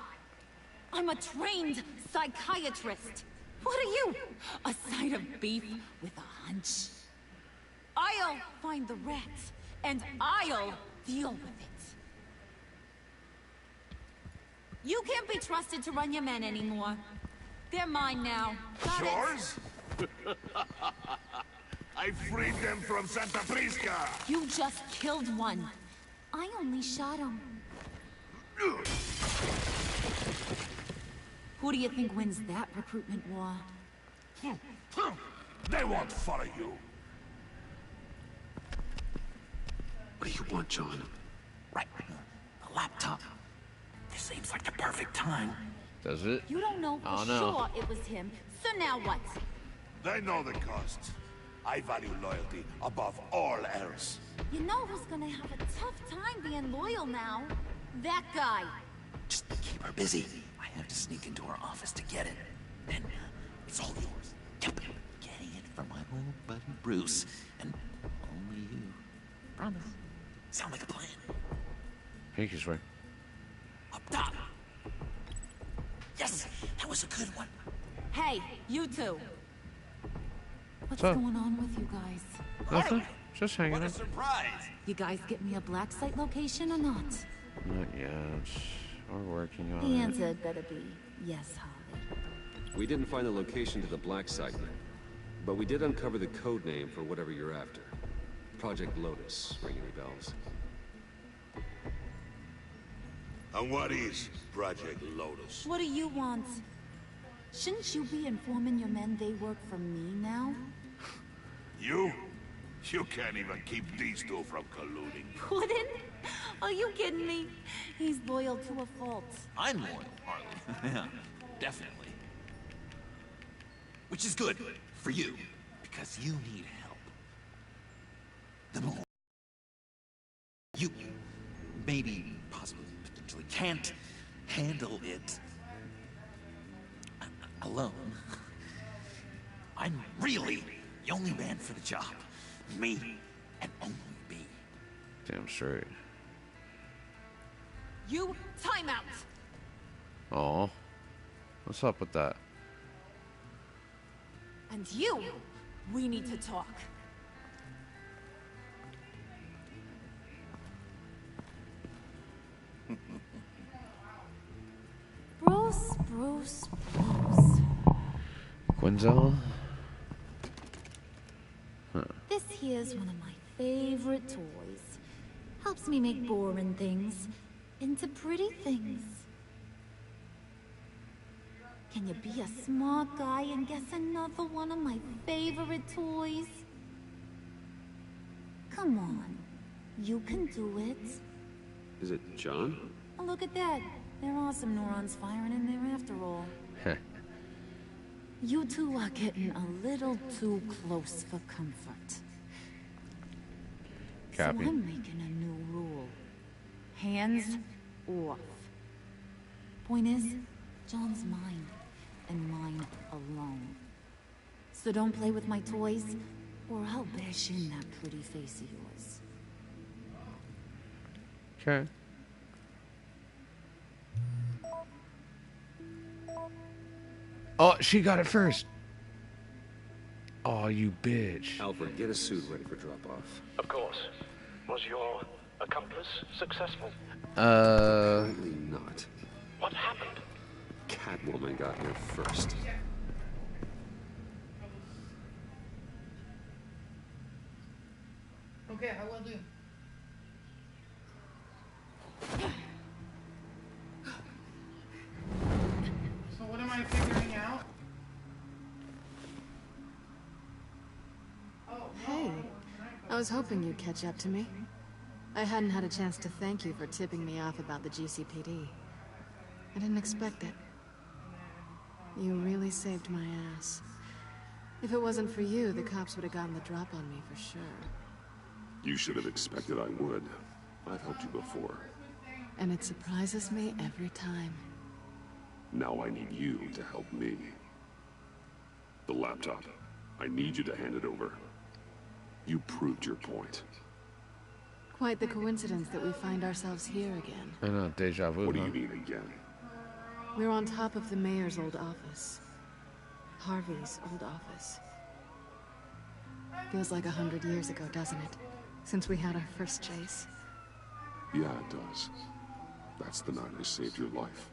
I'm a trained psychiatrist. What are you? A side of beef with a hunch? I'll find the rats, and I'll deal with it. You can't be trusted to run your men anymore. They're mine now. Got it? Yours? I freed them from Santa Prisca! You just killed one. I only shot him. Who do you think wins that recruitment war? They won't follow you. What do you want, John? Right. The laptop. This seems like the perfect time. Does it? You don't know for sure it was him. So now what? They know the costs. I value loyalty above all else. You know who's gonna have a tough time being loyal now? That guy. Just keep her busy. I have to sneak into her office to get it. Then it's all yours. Yep. Getting it from my old buddy Bruce. And only you. Promise. Sound like a plan? I think he's right. Up top. Yes, that was a good one. Hey, you two. What's So? going on with you guys? Nothing. Just hanging What a out. surprise. You guys get me a black site location or not? Not yet. We're working on The it. answer had better be yes, Harley. We didn't find the location to the black site yet, but we did uncover the code name for whatever you're after. Project Lotus. Ring any bells? And what is Project Lotus? What do you want? Shouldn't you be informing your men they work for me now? You? You can't even keep these two from colluding. Wouldn't? Are you kidding me? He's loyal to a fault. I'm loyal, Harley. Yeah, definitely. Which is good for you, because you need help. The more you maybe, possibly, potentially can't handle it alone. I'm really the only man for the job. Me and only me. Damn straight. You time out. Oh, what's up with that? And you, we need to talk. Bruce. Quinzel? Huh. This here's one of my favorite toys. Helps me make boring things into pretty things. Can you be a smart guy and guess another one of my favorite toys? Come on, you can do it. Is it John? Oh, look at that. There are some neurons firing in there after all. You two are getting a little too close for comfort. Copy. So I'm making a new rule. Hands off. Point is, John's mine, and mine alone. So don't play with my toys, or I'll bash in that pretty face of yours. Okay. Oh, she got it first. Oh, you bitch. Alfred, get a suit ready for drop-off. Of course. Was your accomplice successful? Apparently not. What happened? Catwoman got here first. Okay, I will do. So what am I figuring out? Hey, I was hoping you'd catch up to me. I hadn't had a chance to thank you for tipping me off about the GCPD. I didn't expect it. You really saved my ass. If it wasn't for you, the cops would have gotten the drop on me for sure. You should have expected I would. I've helped you before. And it surprises me every time. Now I need you to help me. The laptop. I need you to hand it over. You proved your point. Quite the coincidence that we find ourselves here again. I know, deja vu. What do huh? you mean again? We're on top of the mayor's old office. Harvey's old office. Feels like 100 years ago, doesn't it? Since we had our first chase. Yeah, it does. That's the night I saved your life.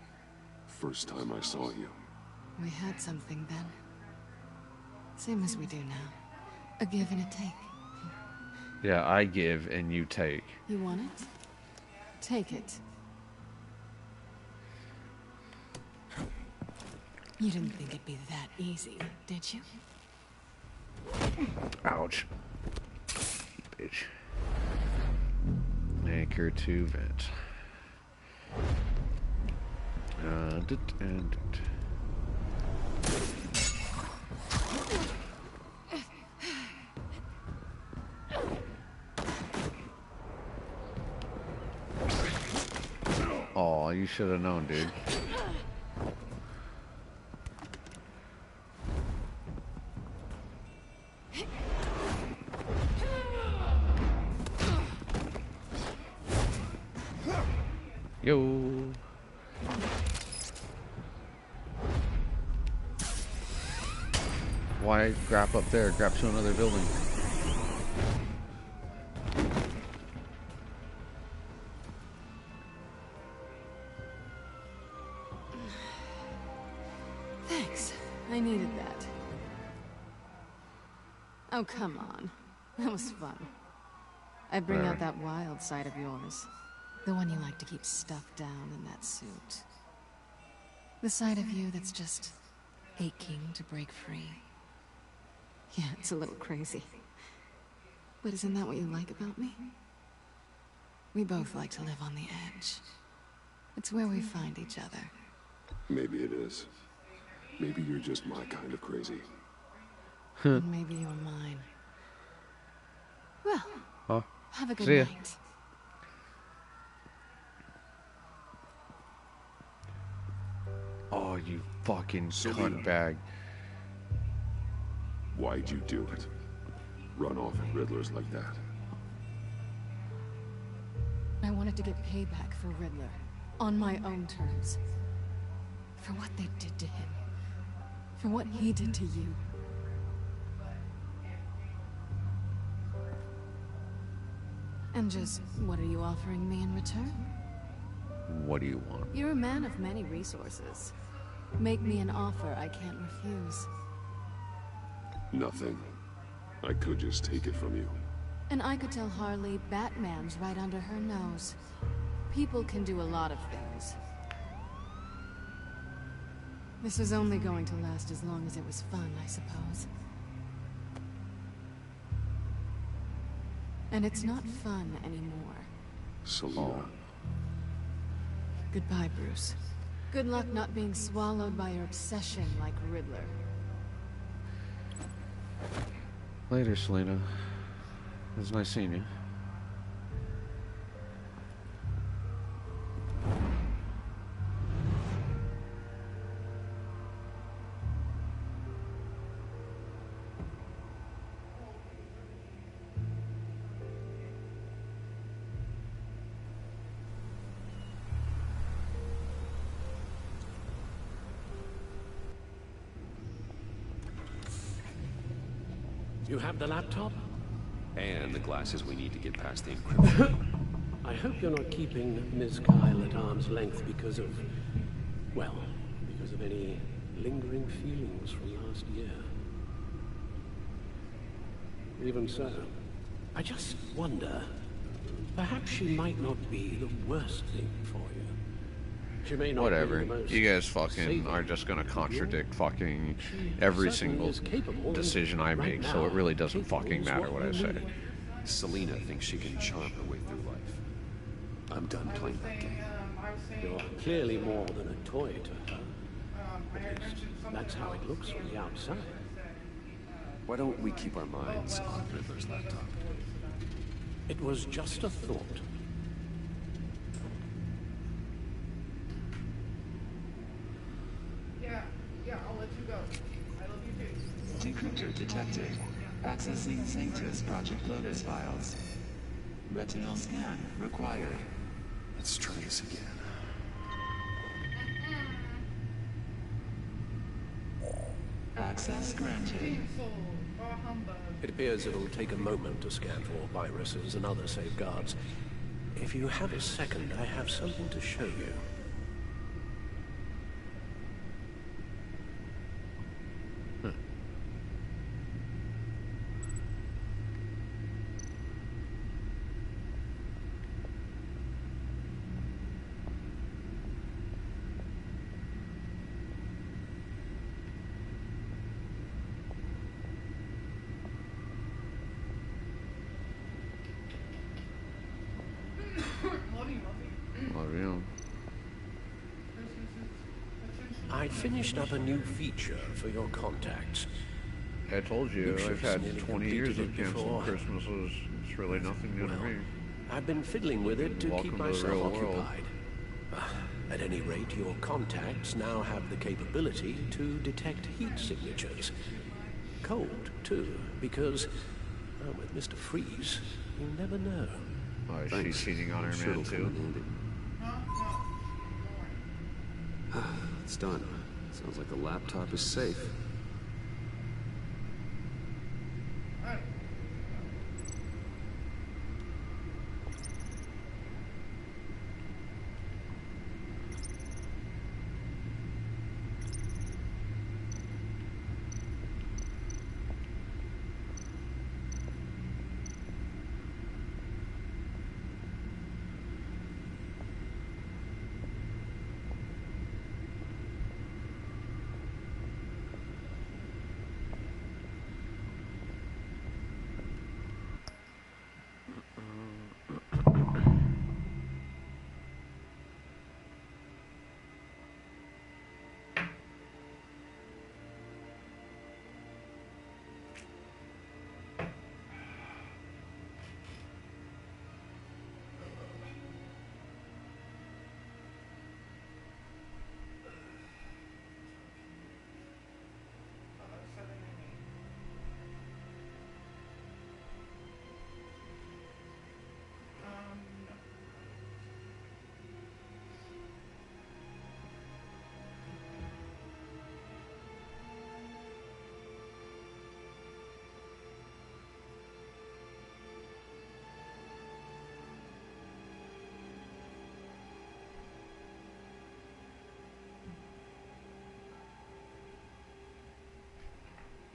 First time I saw you. We had something then. Same as we do now. A give and a take. Yeah, I give and you take. You want it? Take it. You didn't think it'd be that easy, did you? Ouch. Bitch. Anchor to vent. Oh, you should have known, dude. Yo. Why grab up there? Grab to another building. Thanks. I needed that. Oh, come on. That was fun. I bring out that wild side of yours. The one you like to keep stuffed down in that suit. The side of you that's just aching to break free. Yeah, it's a little crazy. But isn't that what you like about me? We both like to live on the edge. It's where we find each other. Maybe it is. Maybe you're just my kind of crazy. And maybe you're mine. Well, have a good night. Oh, you fucking cunt bag. Why'd you do it? Run off at Riddlers like that? I wanted to get payback for Riddler. On my own terms. For what they did to him. For what he did to you. And just, what are you offering me in return? What do you want? You're a man of many resources. Make me an offer I can't refuse. Nothing. I could just take it from you. And I could tell Harley Batman's right under her nose. People can do a lot of things. This was only going to last as long as it was fun, I suppose. And it's not fun anymore. Selina. Goodbye, Bruce. Good luck not being swallowed by your obsession like Riddler. Later, Selina. It was nice seeing you. You have the laptop? And the glasses we need to get past the encryption. I hope you're not keeping Ms. Kyle at arm's length because of... well, because of any lingering feelings from last year. Even so, I just wonder, perhaps she might not be the worst thing for you. She may not Whatever. be the most You guys fucking are just gonna contradict fucking every single decision I make, so it really doesn't fucking matter what I say. Selina thinks she can charm her way through life. I'm done playing that game. You're clearly more than a toy to her. At least, that's how it looks from the outside. Why don't we keep our minds on Riddler's laptop? It was just a thought. Yeah, I'll let you go. I love you too. Decryptor detected. Accessing Sanctus Project Lotus files. Retinal scan required. Let's try this again. Access granted. It appears it'll take a moment to scan for viruses and other safeguards. If you have a second, I have something to show you. Love you. finished up a new feature for your contacts. I told you, I've had nearly 20 years of completed it before. canceled Christmases. It's really nothing new to me. I've been fiddling with it to Welcome keep to the myself real world. occupied. At any rate, your contacts now have the capability to detect heat signatures. Cold, too, because, well, with Mr. Freeze, you never know. Oh, is she cheating on her man, too? It's done. Sounds like the laptop is safe.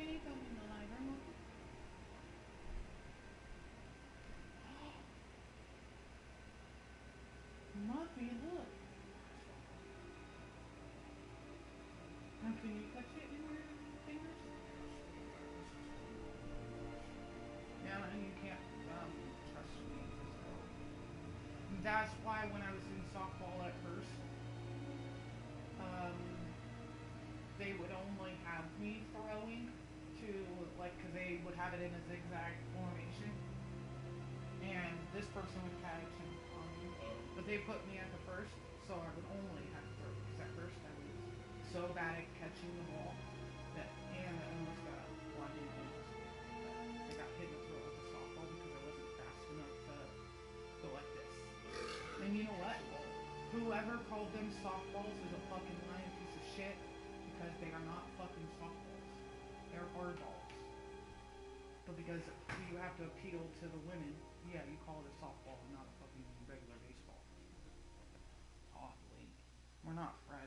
Can you come in the living room? Muffy, look. Now can you touch it in your fingers? Yeah, and you can't trust me. That's why when I was in softball at first, they would only have me throwing to, like, because they would have it in a zigzag formation, and this person would catch and but they put me at the first, so I would only have to throw, because at first I was so bad at catching the ball that, and I almost got, well, I didn't almost, but I got hit in the throat with a softball because I wasn't fast enough to go like this. And you know what? Whoever called them softballs is a fucking lying piece of shit, because they are not fucking softballs. They're hardballs. But because you have to appeal to the women, yeah, you call it a softball and not a fucking regular baseball. Awfully. We're not fragile.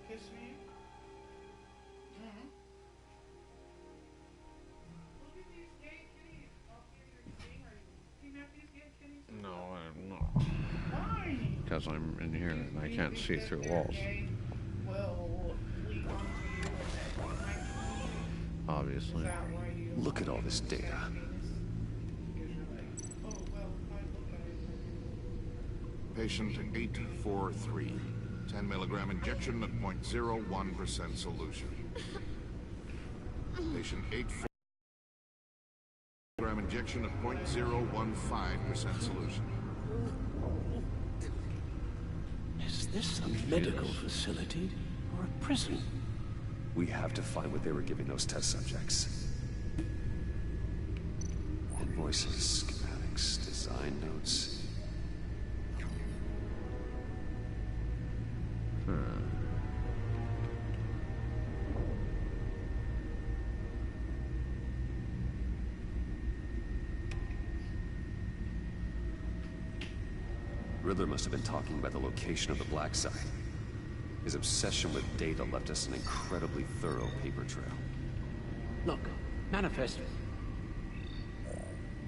Kiss me. Look at these gay kitties. No, I'm not. Why? Because I'm in here and I can't see through walls. Will lead on to you and then Obviously. Look at all this data. Patient 843. 10 milligram injection at 0.01% solution. Patient 843. Milligram injection at 0.015% solution. Is this a medical facility or a prison? We have to find what they were giving those test subjects. Invoices, schematics, design notes. Riddler must have been talking about the location of the black site. His obsession with data left us an incredibly thorough paper trail. Look, manifest.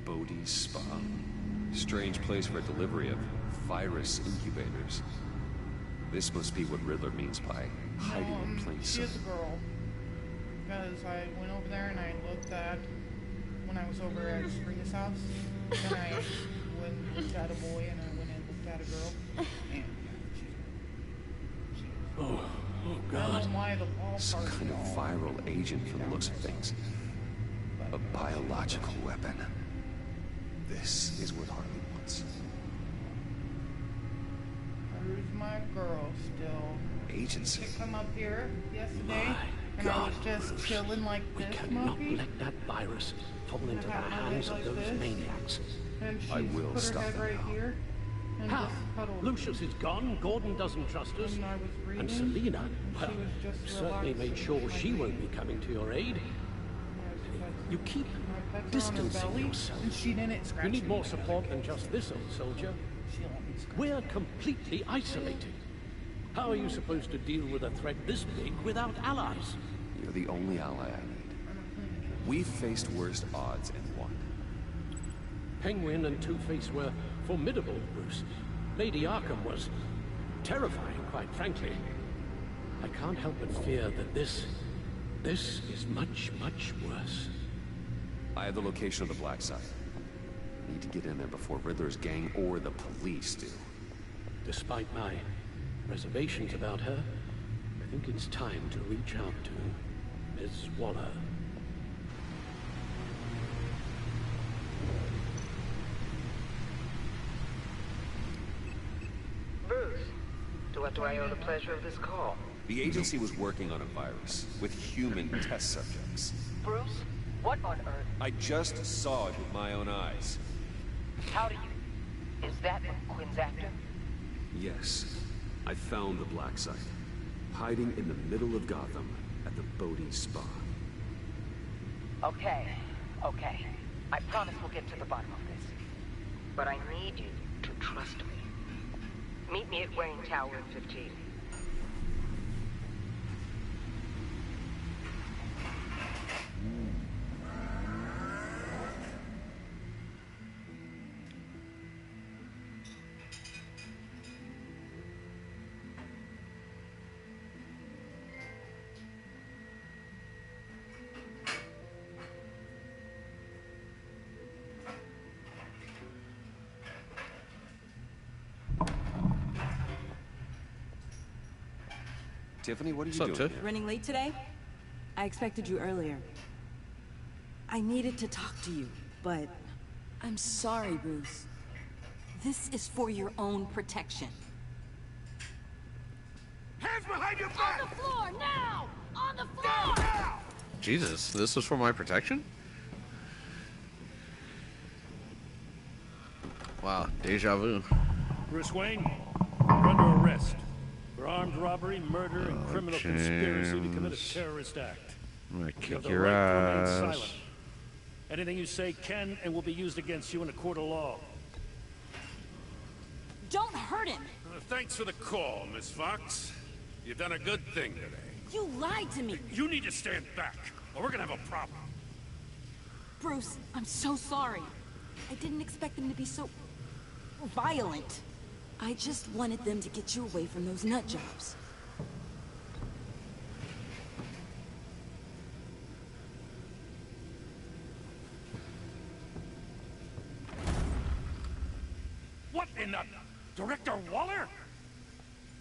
Bodhi's Spa. Strange place for a delivery of virus incubators. This must be what Riddler means by hiding in plain She sight. is a girl. Because I went over there and I looked at, when I was over at Spring's house, and I went and looked at a boy and I went and looked at a girl. And Oh I God. don't know why the ball Some kind of viral agent from the looks of things. A biological weapon. This is what Harley wants. Where's my girl still? Agency. She come up here yesterday, and I was just chilling like We this, cannot Smokey. let that virus fall into the hands of those maniacs. And she I will put her stop head them right now. here and How? just cuddled. Lucius is gone, Gordon doesn't trust us, And I was reading, and Selina, and well, she was just certainly relaxing made sure with my she feet. won't be coming to your aid. You keep I pet her on her distancing belly, yourself. and she didn't scratch You need me more like I support did. than just this old soldier. She let me scratch We're completely isolated. How are you supposed to deal with a threat this big without allies? You're the only ally I need. We've faced worse odds and won. Penguin and Two-Face were formidable, Bruce. Lady Arkham was terrifying, quite frankly. I can't help but fear that this is much, much worse. I have the location of the black site. Need to get in there before Riddler's gang or the police do. Despite my reservations about her, I think it's time to reach out to Ms. Waller. Bruce, to what do I owe the pleasure of this call? The agency was working on a virus with human test subjects. Bruce, what on earth? I just saw it with my own eyes. How do you... Is that what Quinn's after? Yes, I found the black site, hiding in the middle of Gotham at the Bodhi Spa. Okay. I promise we'll get to the bottom of this. But I need you to trust me. Meet me at Wayne Tower in 15. Tiffany, what are you What's up, doing Tiff? here? Running late today? I expected you earlier. I needed to talk to you, but I'm sorry, Bruce. This is for your own protection. Hands behind your back! On the floor, now! On the floor! Jesus, this was for my protection? Wow, deja vu. Bruce Wayne, you're under arrest for armed robbery, murder, and criminal conspiracy to commit a terrorist act. I'm gonna You have kick the your right to remain ass. silent. Anything you say can and will be used against you in a court of law. Don't hurt him! Thanks for the call, Miss Fox. You've done a good thing today. You lied to me! You need to stand back, or we're gonna have a problem. Bruce, I'm so sorry. I didn't expect them to be so... violent. I just wanted them to get you away from those nut jobs. What in the... Director Waller?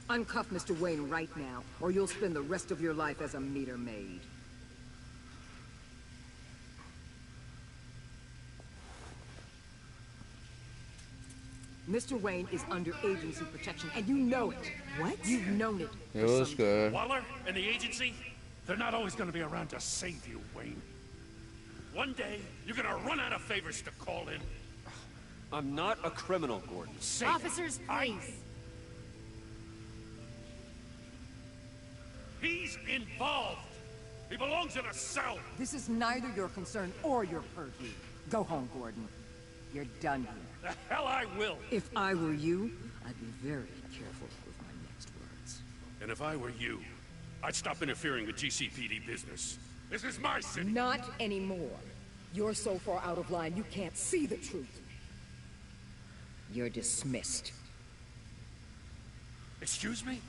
Uncuff Mr. Wayne right now, or you'll spend the rest of your life as a meter maid. Mr. Wayne is under agency protection, and you know it. What? You've known it. It was good. Waller and the agency? They're not always gonna be around to save you, Wayne. One day, you're gonna run out of favors to call in. I'm not a criminal, Gordon. Save Officers, please. He's involved. He belongs in a cell. This is neither your concern or your purview. Go home, Gordon. You're done here. The hell I will! If I were you, I'd be very careful with my next words. And if I were you, I'd stop interfering with GCPD business. This is my city! Not anymore. You're so far out of line, you can't see the truth. You're dismissed. Excuse me?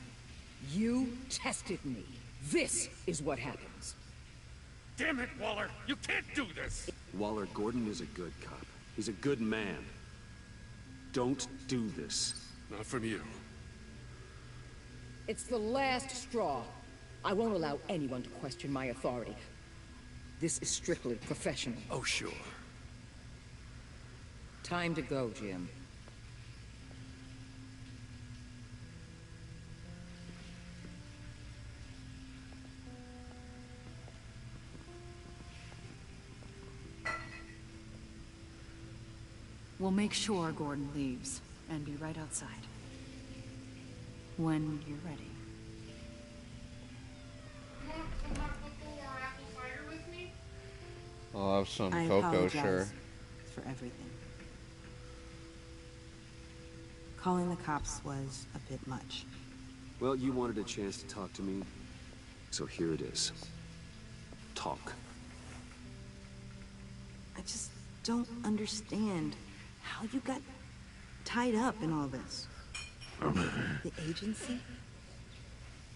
You tested me. This is what happens. Damn it, Waller! You can't do this! Waller, Gordon is a good cop. He's a good man. Don't do this. Not from you. It's the last straw. I won't allow anyone to question my authority. This is strictly professional. Oh, sure. Time to go, Jim. We'll make sure Gordon leaves, and be right outside. When you're ready. I'll have some I cocoa, apologize sure. for everything. Calling the cops was a bit much. Well, you wanted a chance to talk to me, so here it is. Talk. I just don't understand how you got tied up in all this. The agency?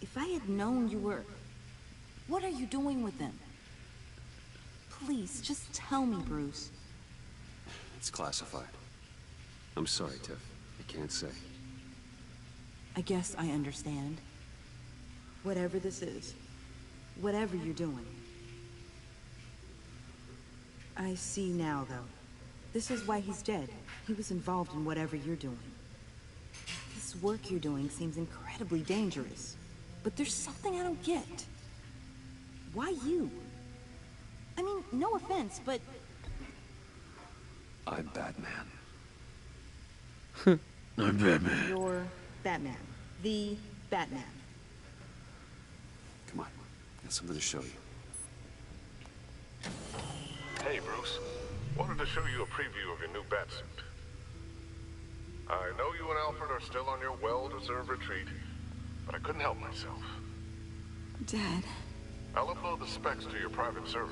If I had known you were... What are you doing with them? Please, just tell me, Bruce. It's classified. I'm sorry, Tiff. I can't say. I guess I understand. Whatever this is. Whatever you're doing. I see now, though. This is why he's dead. He was involved in whatever you're doing. This work you're doing seems incredibly dangerous. But there's something I don't get. Why you? I mean, no offense, but... I'm Batman. I'm Batman. You're Batman. The Batman. Come on. Got something to show you. Hey, Bruce. Wanted to show you a preview of your new batsuit. I know you and Alfred are still on your well-deserved retreat, but I couldn't help myself. Dad. I'll upload the specs to your private server.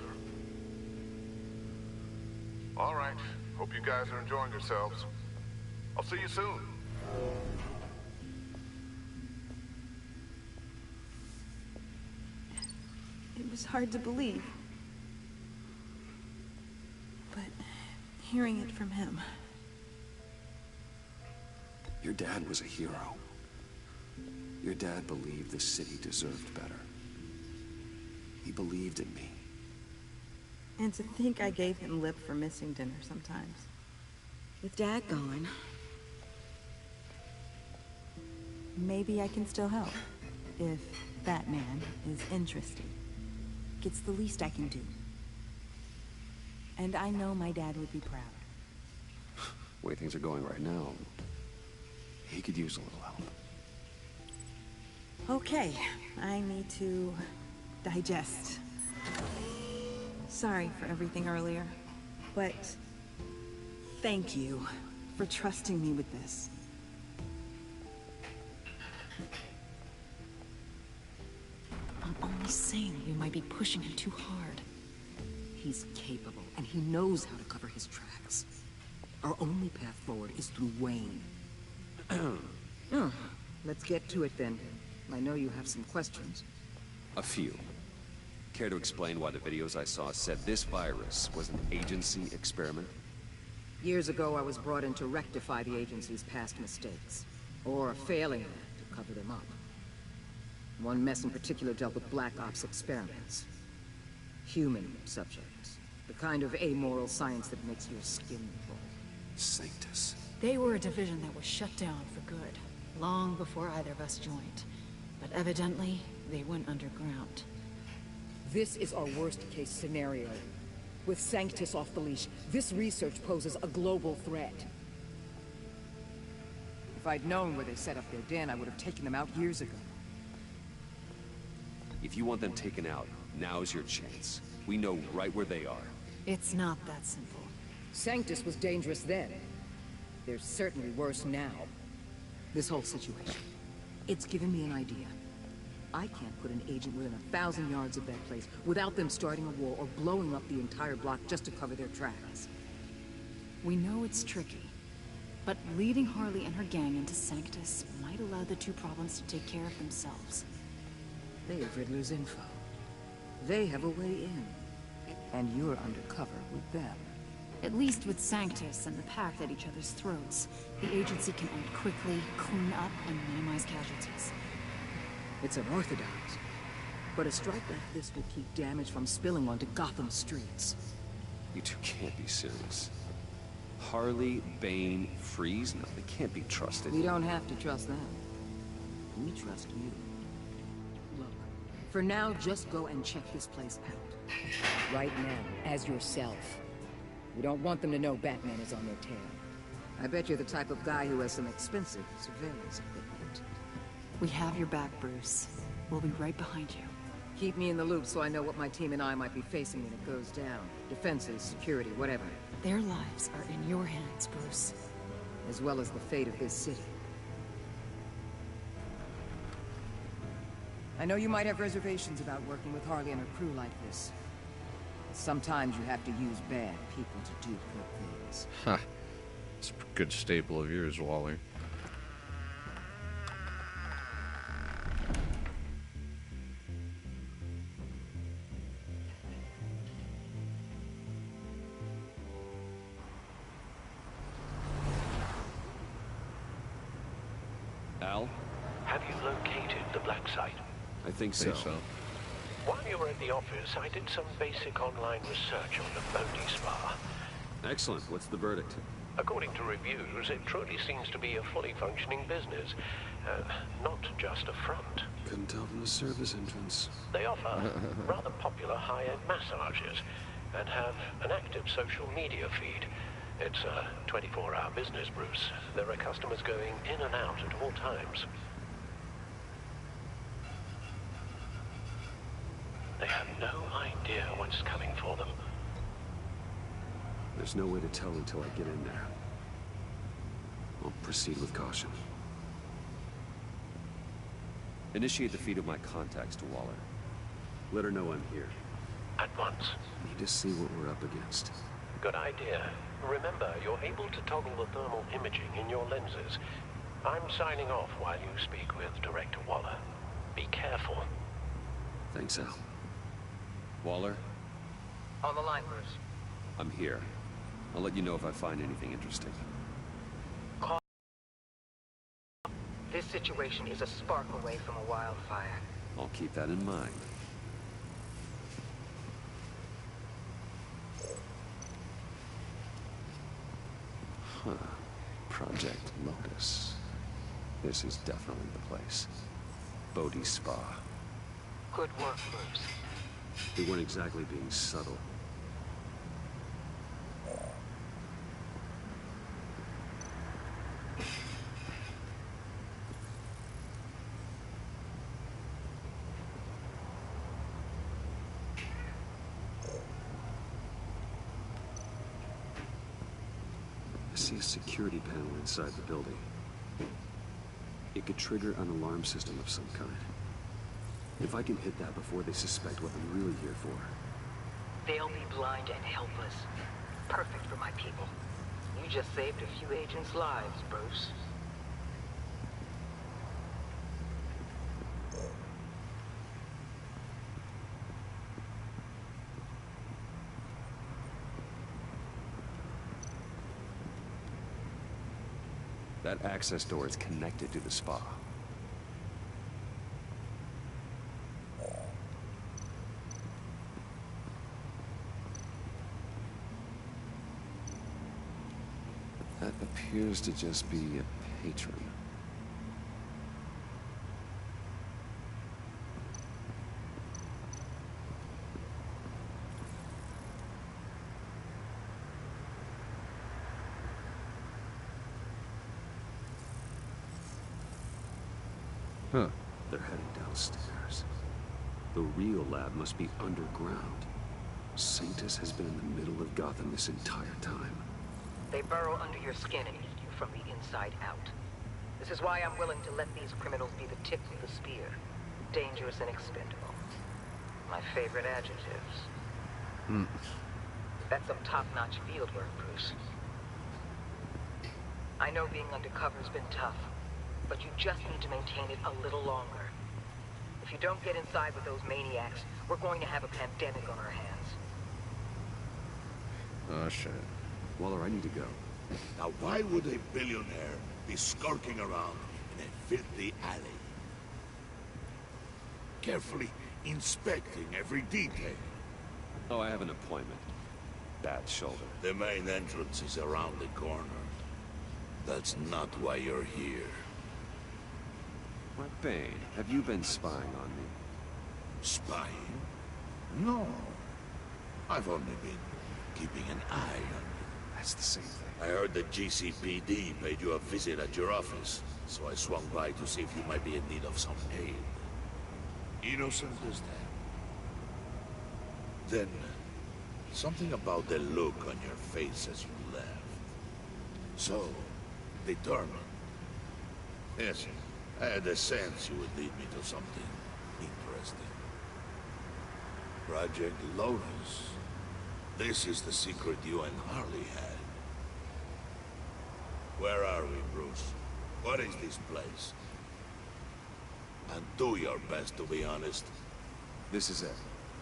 All right. Hope you guys are enjoying yourselves. I'll see you soon. It was hard to believe. But hearing it from him... Your dad was a hero. Your dad believed the city deserved better. He believed in me. And to think I gave him lip for missing dinner sometimes. With Dad gone... Maybe I can still help. If Batman is interested. It's the least I can do. And I know my dad would be proud. The way things are going right now, he could use a little help. Okay, I need to digest. Sorry for everything earlier, but thank you for trusting me with this. I'm only saying you might be pushing him too hard. He's capable, and he knows how to cover his tracks. Our only path forward is through Wayne. Let's get to it then. I know you have some questions. A few. Care to explain why the videos I saw said this virus was an agency experiment? Years ago, I was brought in to rectify the agency's past mistakes. Or failing to cover them up. One mess in particular dealt with Black Ops experiments. Human subjects. The kind of amoral science that makes your skin crawl. Sanctus. They were a division that was shut down for good, long before either of us joined. But evidently, they went underground. This is our worst-case scenario. With Sanctus off the leash, this research poses a global threat. If I'd known where they set up their den, I would have taken them out years ago. If you want them taken out, now's your chance. We know right where they are. It's not that simple. Sanctus was dangerous then. They're certainly worse now. This whole situation, it's given me an idea. I can't put an agent within 1,000 yards of that place without them starting a war or blowing up the entire block just to cover their tracks. We know it's tricky, but leading Harley and her gang into Sanctus might allow the two problems to take care of themselves. They have Riddler's info. They have a way in. And you're undercover with them. At least with Sanctus and the Pact at each other's throats, the agency can act quickly, clean up, and minimize casualties. It's unorthodox, but a strike like this will keep damage from spilling onto Gotham streets. You two can't be serious. Harley, Bane, Freeze? No, they can't be trusted. We don't have to trust them. We trust you. Look, for now, just go and check this place out. Right now, as yourself. We don't want them to know Batman is on their tail. I bet you're the type of guy who has some expensive surveillance equipment. We have your back, Bruce. We'll be right behind you. Keep me in the loop so I know what my team and I might be facing when it goes down. Defenses, security, whatever. Their lives are in your hands, Bruce. As well as the fate of this city. I know you might have reservations about working with Harley and her crew like this. Sometimes you have to use bad people to do good things. Ha. It's a good staple of yours, Waller. Al? Have you located the black site? I think so. While you were at the office, I did some basic online research on the Bodhi Spa. Excellent. What's the verdict? According to reviews, it truly seems to be a fully functioning business. Not just a front. Couldn't tell from the service entrance. They offer rather popular high-end massages and have an active social media feed. It's a 24-hour business, Bruce. There are customers going in and out at all times. They have no idea what's coming for them. There's no way to tell until I get in there. I'll proceed with caution. Initiate the feed of my contacts to Waller. Let her know I'm here. At once. Need to see what we're up against. Good idea. Remember, you're able to toggle the thermal imaging in your lenses. I'm signing off while you speak with Director Waller. Be careful. Thanks, Al. Waller? On the line, Bruce. I'm here. I'll let you know if I find anything interesting. Call. This situation is a spark away from a wildfire. I'll keep that in mind. Huh. Project Lotus. This is definitely the place. Bodhi Spa. Good work, Bruce. They weren't exactly being subtle. I see a security panel inside the building. It could trigger an alarm system of some kind. If I can hit that before they suspect what I'm really here for. They'll be blind and helpless. Perfect for my people. You just saved a few agents' lives, Bruce. That access door is connected to the spa. That appears to just be a patron. Huh. They're heading downstairs. The real lab must be underground. Sanctus has been in the middle of Gotham this entire time. They burrow under your skin and eat you from the inside out. This is why I'm willing to let these criminals be the tip of the spear. Dangerous and expendable. My favorite adjectives. That's some top-notch field work, Bruce. I know being undercover's been tough, but you just need to maintain it a little longer. If you don't get inside with those maniacs, we're going to have a pandemic on our hands. Oh, shit. Waller, I need to go. Now, why would a billionaire be skulking around in a filthy alley? Carefully inspecting every detail. Oh, I have an appointment. Bad shoulder. The main entrance is around the corner. That's not why you're here. Why, Bane, have you been spying on me? Spying? No. I've only been keeping an eye on you. That's the same thing. I heard the GCPD paid you a visit at your office, so I swung by to see if you might be in need of some aid. Innocent as that. Then, something about the look on your face as you left. So, determined. Yes, I had a sense you would lead me to something interesting. Project Lotus. This is the secret you and Harley had. Where are we, Bruce? What is this place? And do your best to be honest. This is it.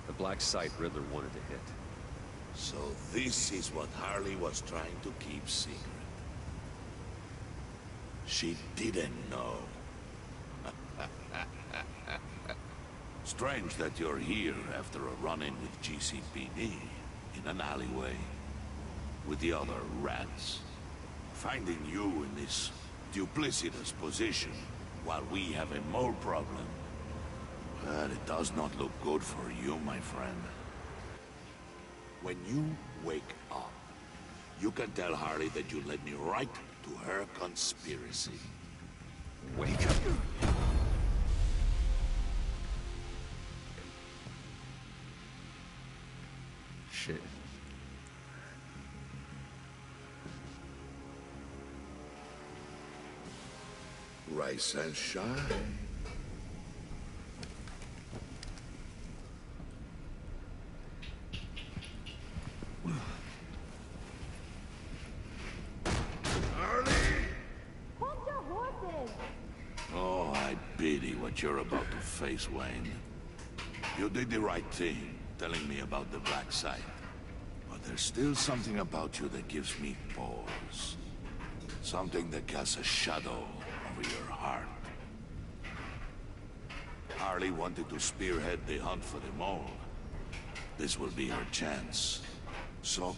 The black site Riddler wanted to hit. So this is what Harley was trying to keep secret. She didn't know. Strange that you're here after a run-in with GCPD in an alleyway with the other rats. Finding you in this duplicitous position while we have a mole problem. But it does not look good for you, my friend. When you wake up, you can tell Harley that you led me right to her conspiracy. Wake up. Shit. Rise and shine. Oh, I pity what you're about to face, Wayne. You did the right thing, telling me about the black site. But there's still something about you that gives me pause. Something that casts a shadow over your heart. Harley wanted to spearhead the hunt for the mole. This will be her chance. So,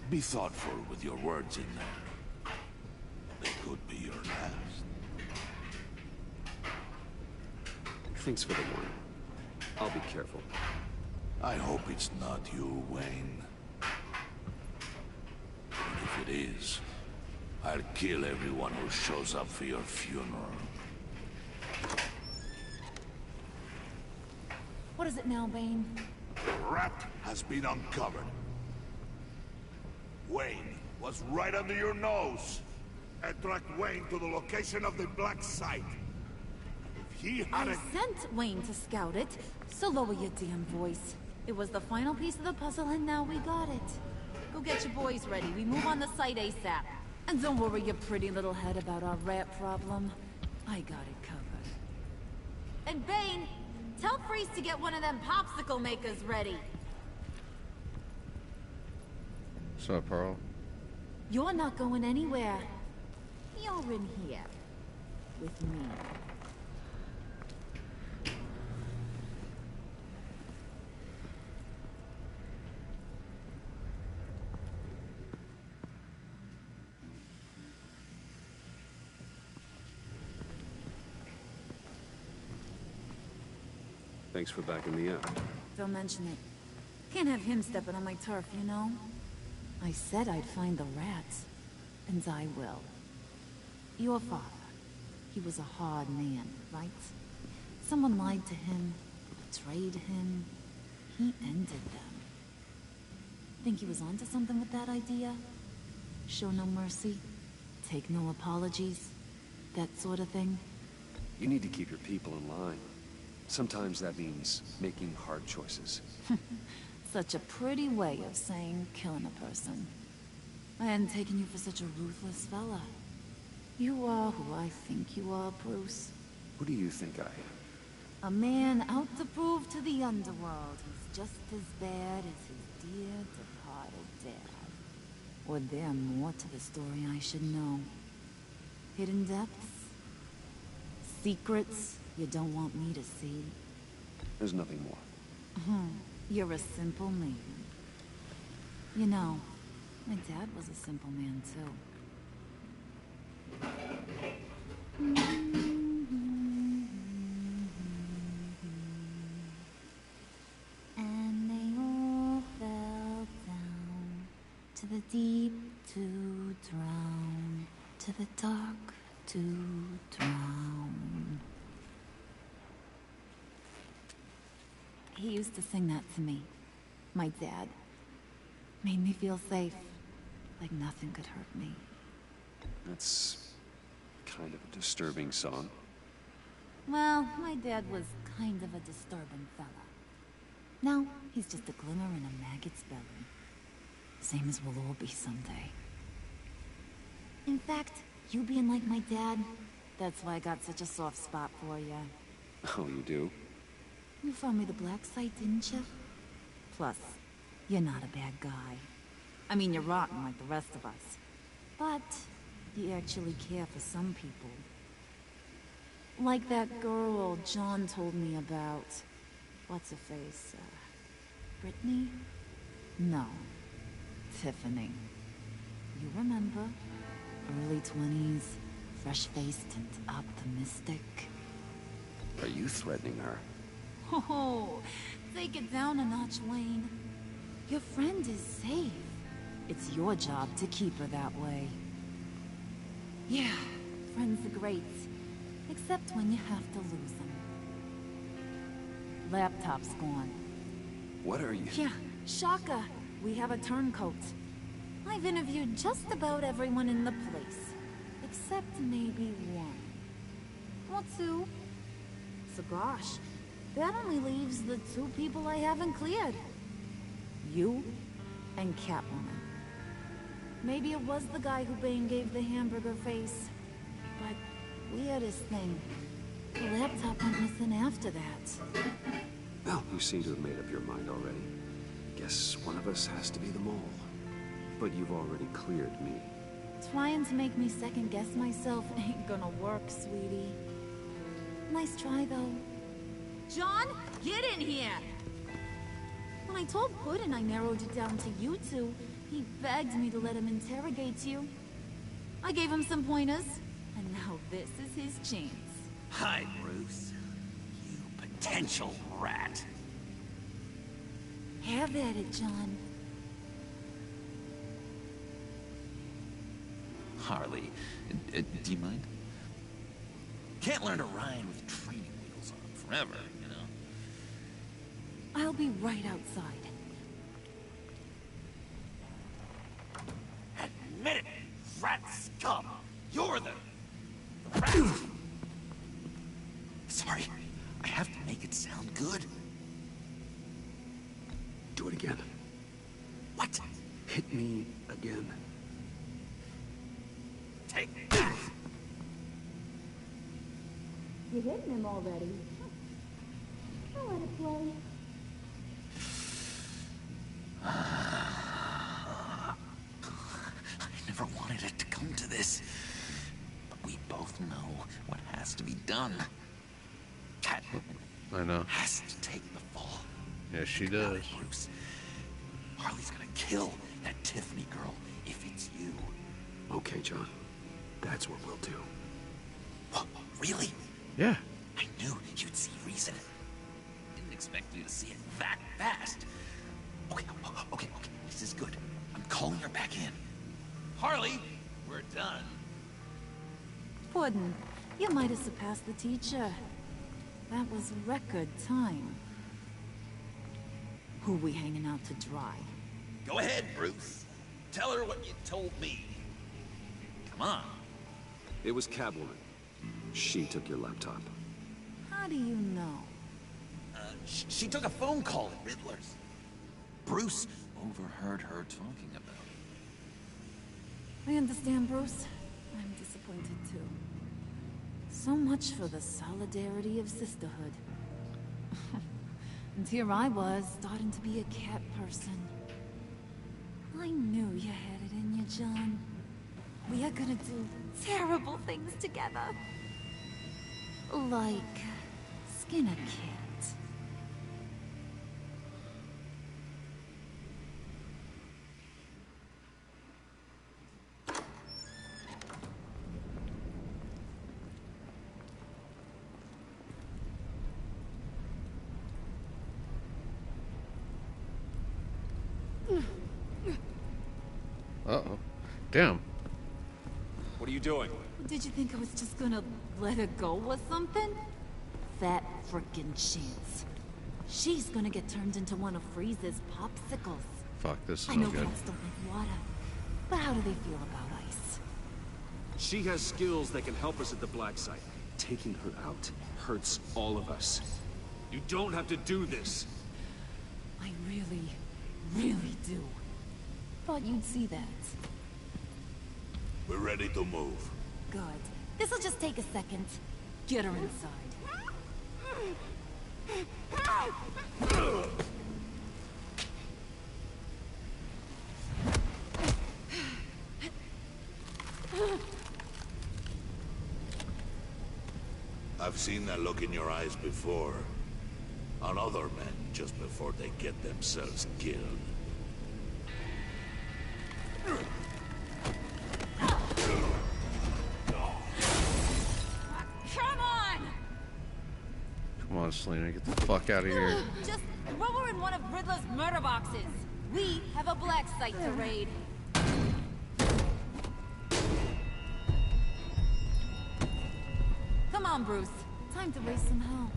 be thoughtful with your words in there. They could be your last. Thanks for the warning. I'll be careful. I hope it's not you, Wayne. And if it is, I'll kill everyone who shows up for your funeral. What is it now, Bane? The rat has been uncovered. Wayne was right under your nose. I tracked Wayne to the location of the black site. If he had I sent Wayne to scout it, so lower your damn voice. It was the final piece of the puzzle, and now we got it. Go get your boys ready. We move on the site ASAP. And don't worry your pretty little head about our rat problem. I got it covered. And Bane, tell Freeze to get one of them popsicle makers ready. What's up, Pearl? You're not going anywhere. You're in here. With me. Thanks for backing me up. Don't mention it. Can't have him stepping on my turf, you know? I said I'd find the rats. And I will. Your father. He was a hard man, right? Someone lied to him, betrayed him. He ended them. Think he was onto something with that idea? Show no mercy? Take no apologies? That sort of thing? You need to keep your people in line. Sometimes that means making hard choices. Such a pretty way of saying killing a person. I hadn't taken you for such a ruthless fella. You are who I think you are, Bruce. Who do you think I am? A man out to prove to the underworld he's just as bad as his dear departed dad. Or there more to the story I should know. Hidden depths? Secrets you don't want me to see? There's nothing more. You're a simple man. You know, my dad was a simple man too. And they all fell down to the deep to drown, to the dark to drown. He used to sing that to me. My dad. Made me feel safe. Like nothing could hurt me. That's kind of a disturbing song. Well, my dad was kind of a disturbing fella. Now, he's just a glimmer in a maggot's belly. Same as we'll all be someday. In fact, you being like my dad, that's why I got such a soft spot for you. Oh, you do? You found me the black site, didn't you? Plus, you're not a bad guy. I mean, you're rotten like the rest of us. But you actually care for some people. Like that girl John told me about. What's her face? Brittany? No. Tiffany. You remember? Early 20s, fresh-faced and optimistic. Are you threatening her? Oh, take it down a notch, Wayne. Your friend is safe. It's your job to keep her that way. Yeah, friends are great. Except when you have to lose them. Laptop's gone. What are you... Yeah, shocker. We have a turncoat. I've interviewed just about everyone in the place. Except maybe one. Or two. So gosh, that only leaves the two people I haven't cleared. You and Catwoman. Maybe it was the guy who Bane gave the hamburger face. But weirdest thing, the laptop went missing after that. Well, you seem to have made up your mind already. Guess one of us has to be the mole. But you've already cleared me. Trying to make me second-guess myself ain't gonna work, sweetie. Nice try, though. John, get in here! When I told Puddin' I narrowed it down to you two, he begged me to let him interrogate you. I gave him some pointers, and now this is his chance. Hi, Bruce. You potential rat. Have at it, John. Harley, do you mind? Can't learn to ride with training wheels on forever, you know? I'll be right outside. Admit it, rat scum! You're the rat! Sorry, I have to make it sound good. Do it again. What? Hit me again. Take that! You hitting him already? I'll let it play. I never wanted it to come to this. But we both know what has to be done. Catwoman I know. has to take the fall. Yeah, she does. Bruce. Harley's gonna kill that Tiffany girl if it's you. Okay, John. That's what we'll do. What? Really? Yeah. I knew you'd see reason. Didn't expect you to see it that fast. Okay. This is good. I'm calling her back in. Harley, we're done. Puddin', you might have surpassed the teacher. That was record time. Who we hanging out to dry? Go ahead, Bruce. Tell her what you told me. Come on. It was Catwoman. She took your laptop. How do you know? She took a phone call at Riddler's. Bruce overheard her talking about it. I understand, Bruce. I'm disappointed too. So much for the solidarity of sisterhood. And here I was, starting to be a cat person. I knew you had it in you, John. We are gonna do terrible things together. Like skin a cat. Uh-oh. Damn. What are you doing? Did you think I was just gonna let her go or something? Fat frickin' chance. She's gonna get turned into one of Freeze's popsicles. Fuck, this is I no know good. cats don't like water, but how do they feel about ice? She has skills that can help us at the black site. Taking her out hurts all of us. You don't have to do this. I really, really do. Thought you'd see that. We're ready to move. Good. This'll just take a second. Get her inside. I've seen that look in your eyes before. On other men, just before they get themselves killed. Come on! Come on, Selena, get the fuck out of here. Just throw her in one of Riddler's murder boxes. We have a black site to raid. Come on, Bruce. Time to raise some hell.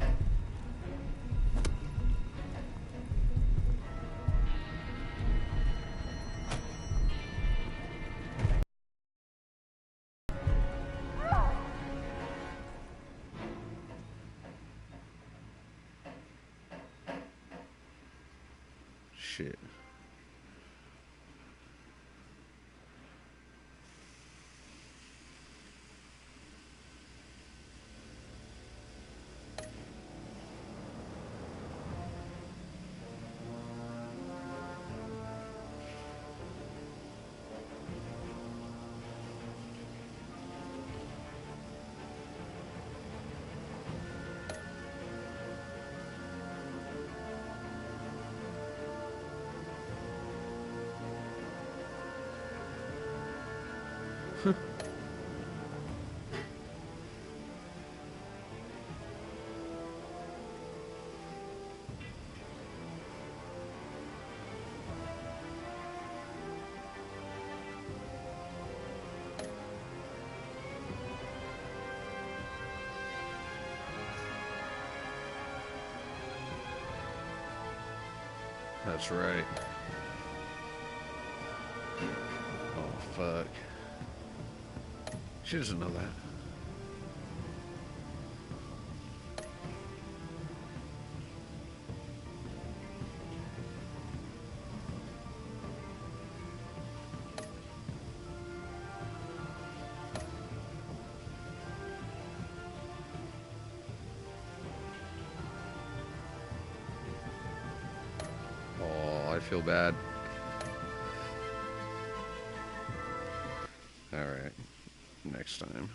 Shit. That's right. Oh, fuck. She doesn't know that. I feel bad. Alright. Next time.